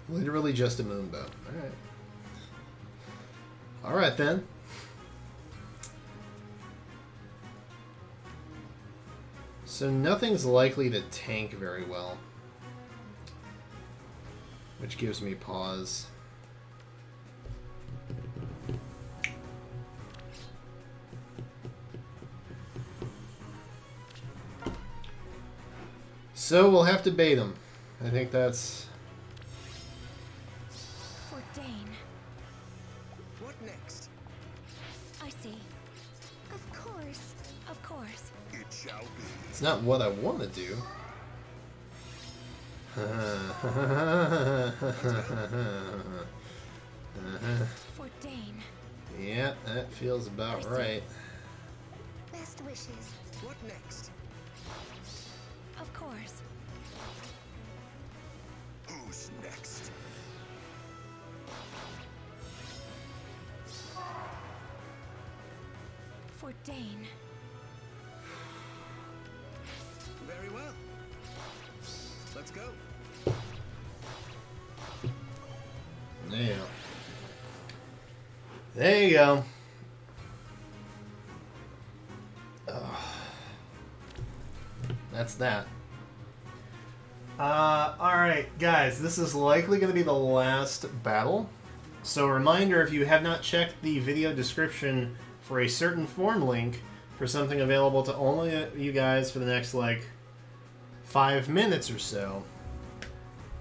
Literally just a moonbow. Alright. Alright then. So nothing's likely to tank very well. Which gives me pause. So we'll have to bait him. I think that's... for Dane. What next? I see. Of course. Of course. It shall be. It's not what I want to do. For Dane. Yeah, that feels about right. Best wishes. What next? Of course. Who's next? For Dane. Very well. Let's go. Yeah. There you go. Ugh. That's that. Alright, guys, this is likely going to be the last battle. So, reminder, if you have not checked the video description for a certain form link for something available to only you guys for the next, like, 5 minutes or so,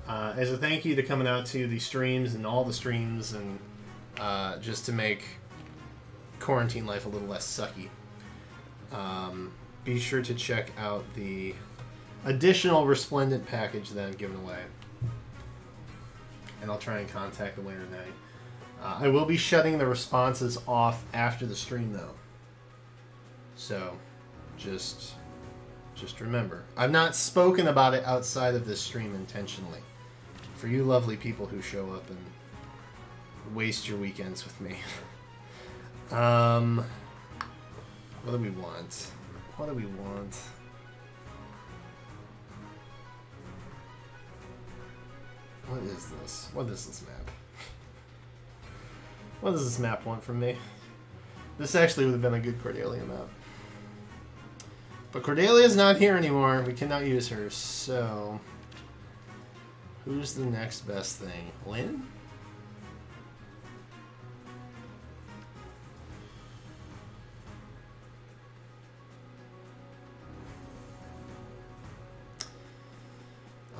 as a thank you to coming out to the streams and all the streams and just to make quarantine life a little less sucky. Be sure to check out the additional Resplendent package that I've given away. And I'll try and contact the winner tonight. I will be shutting the responses off after the stream, though. So, just remember. I've not spoken about it outside of this stream intentionally. For you lovely people who show up and waste your weekends with me. What do we want? What do we want? What is this? What is this map? What does this map want from me? This actually would have been a good Cordelia map. But Cordelia's not here anymore. We cannot use her, so... Who's the next best thing? Lynn?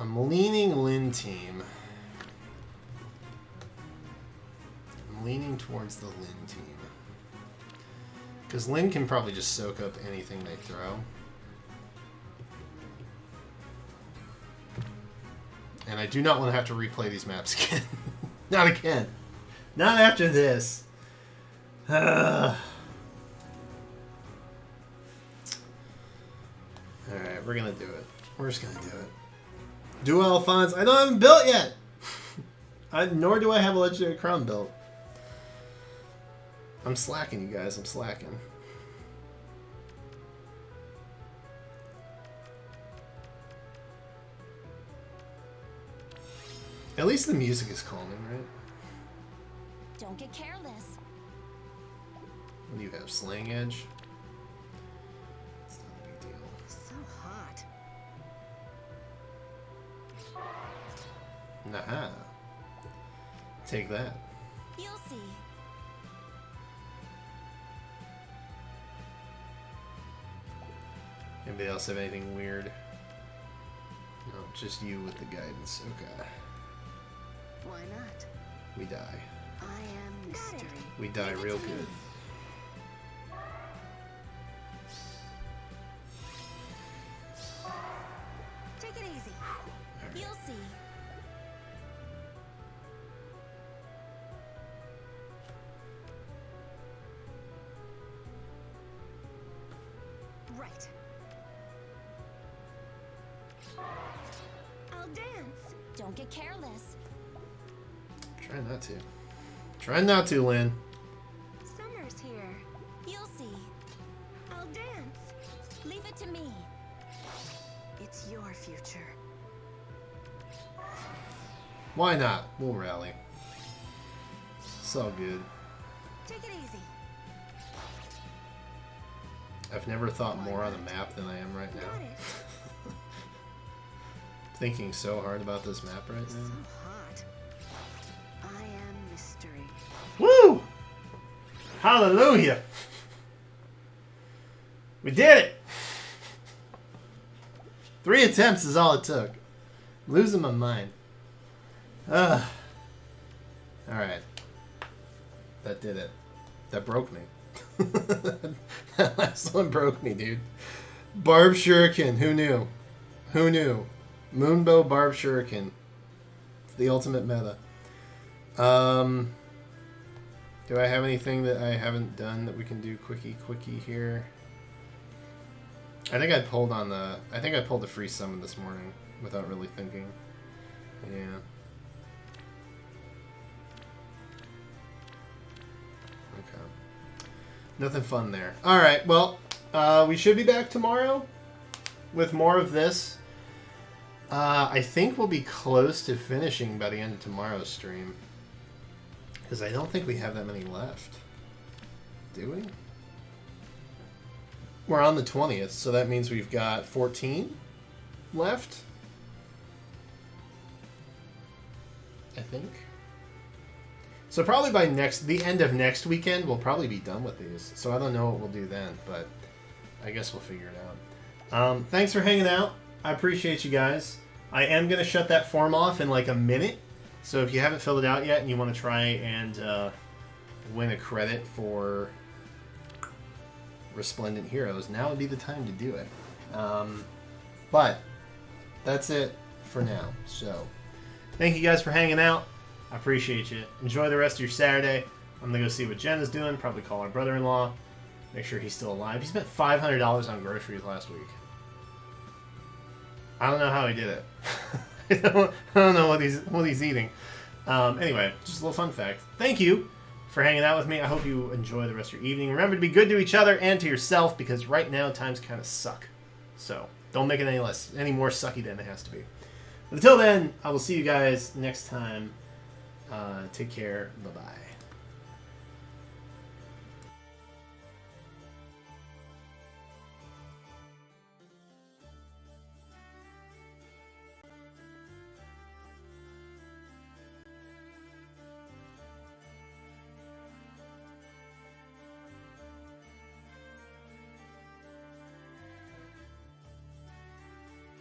I'm leaning Lin team. I'm leaning towards the Lin team. Because Lin can probably just soak up anything they throw. And I do not want to have to replay these maps again. Not again. Not after this. Alright, we're gonna do it. We're just gonna do it. Duo Alphonse. I don't have him built yet! Nor do I have a Legendary Crown built. I'm slacking, you guys. I'm slacking. At least the music is calming, right? Don't get careless. What do you have? Slaying Edge? It's not a big deal. So hot. Nah. Take that. You'll see. Anybody else have anything weird? No, just you with the guidance. Okay. Why not? We die. I am mystery. We die real good. Take it easy. You'll see. Right. I'll dance. Don't get careless. Try not to. Try not to, Lynn. Summer's here. You'll see. I'll dance. Leave it to me. It's your future. Why not? We'll rally. It's all good. Take it easy. I've never thought more on the map than I am right now. Got it. Thinking so hard about this map right So now. hot. I am mystery. Woo! Hallelujah! We did it! 3 attempts is all it took. I'm losing my mind. Alright. That did it. That broke me. That last one broke me, dude. Barb Shuriken. Who knew? Who knew? Moonbow Barb Shuriken. It's the ultimate meta. Do I have anything that I haven't done that we can do quickie here? I think I pulled the free summon this morning without really thinking. Yeah. Okay. Nothing fun there. Alright, well, we should be back tomorrow with more of this. I think we'll be close to finishing by the end of tomorrow's stream. Because I don't think we have that many left. Do we? We're on the 20th, so that means we've got 14 left. I think. So probably by the end of next weekend, we'll probably be done with these. So I don't know what we'll do then, but I guess we'll figure it out. Thanks for hanging out. I appreciate you guys. I am going to shut that form off in like a minute. So if you haven't filled it out yet and you want to try and win a credit for Resplendent Heroes, now would be the time to do it. But that's it for now. So thank you guys for hanging out. I appreciate you. Enjoy the rest of your Saturday. I'm going to go see what Jen is doing. Probably call our brother-in-law. Make sure he's still alive. He spent $500 on groceries last week. I don't know how he did it. I don't know what he's eating. Anyway, just a little fun fact. Thank you for hanging out with me. I hope you enjoy the rest of your evening. Remember to be good to each other and to yourself, because right now times kind of suck. So don't make it any more sucky than it has to be. But until then, I will see you guys next time. Take care. Bye-bye.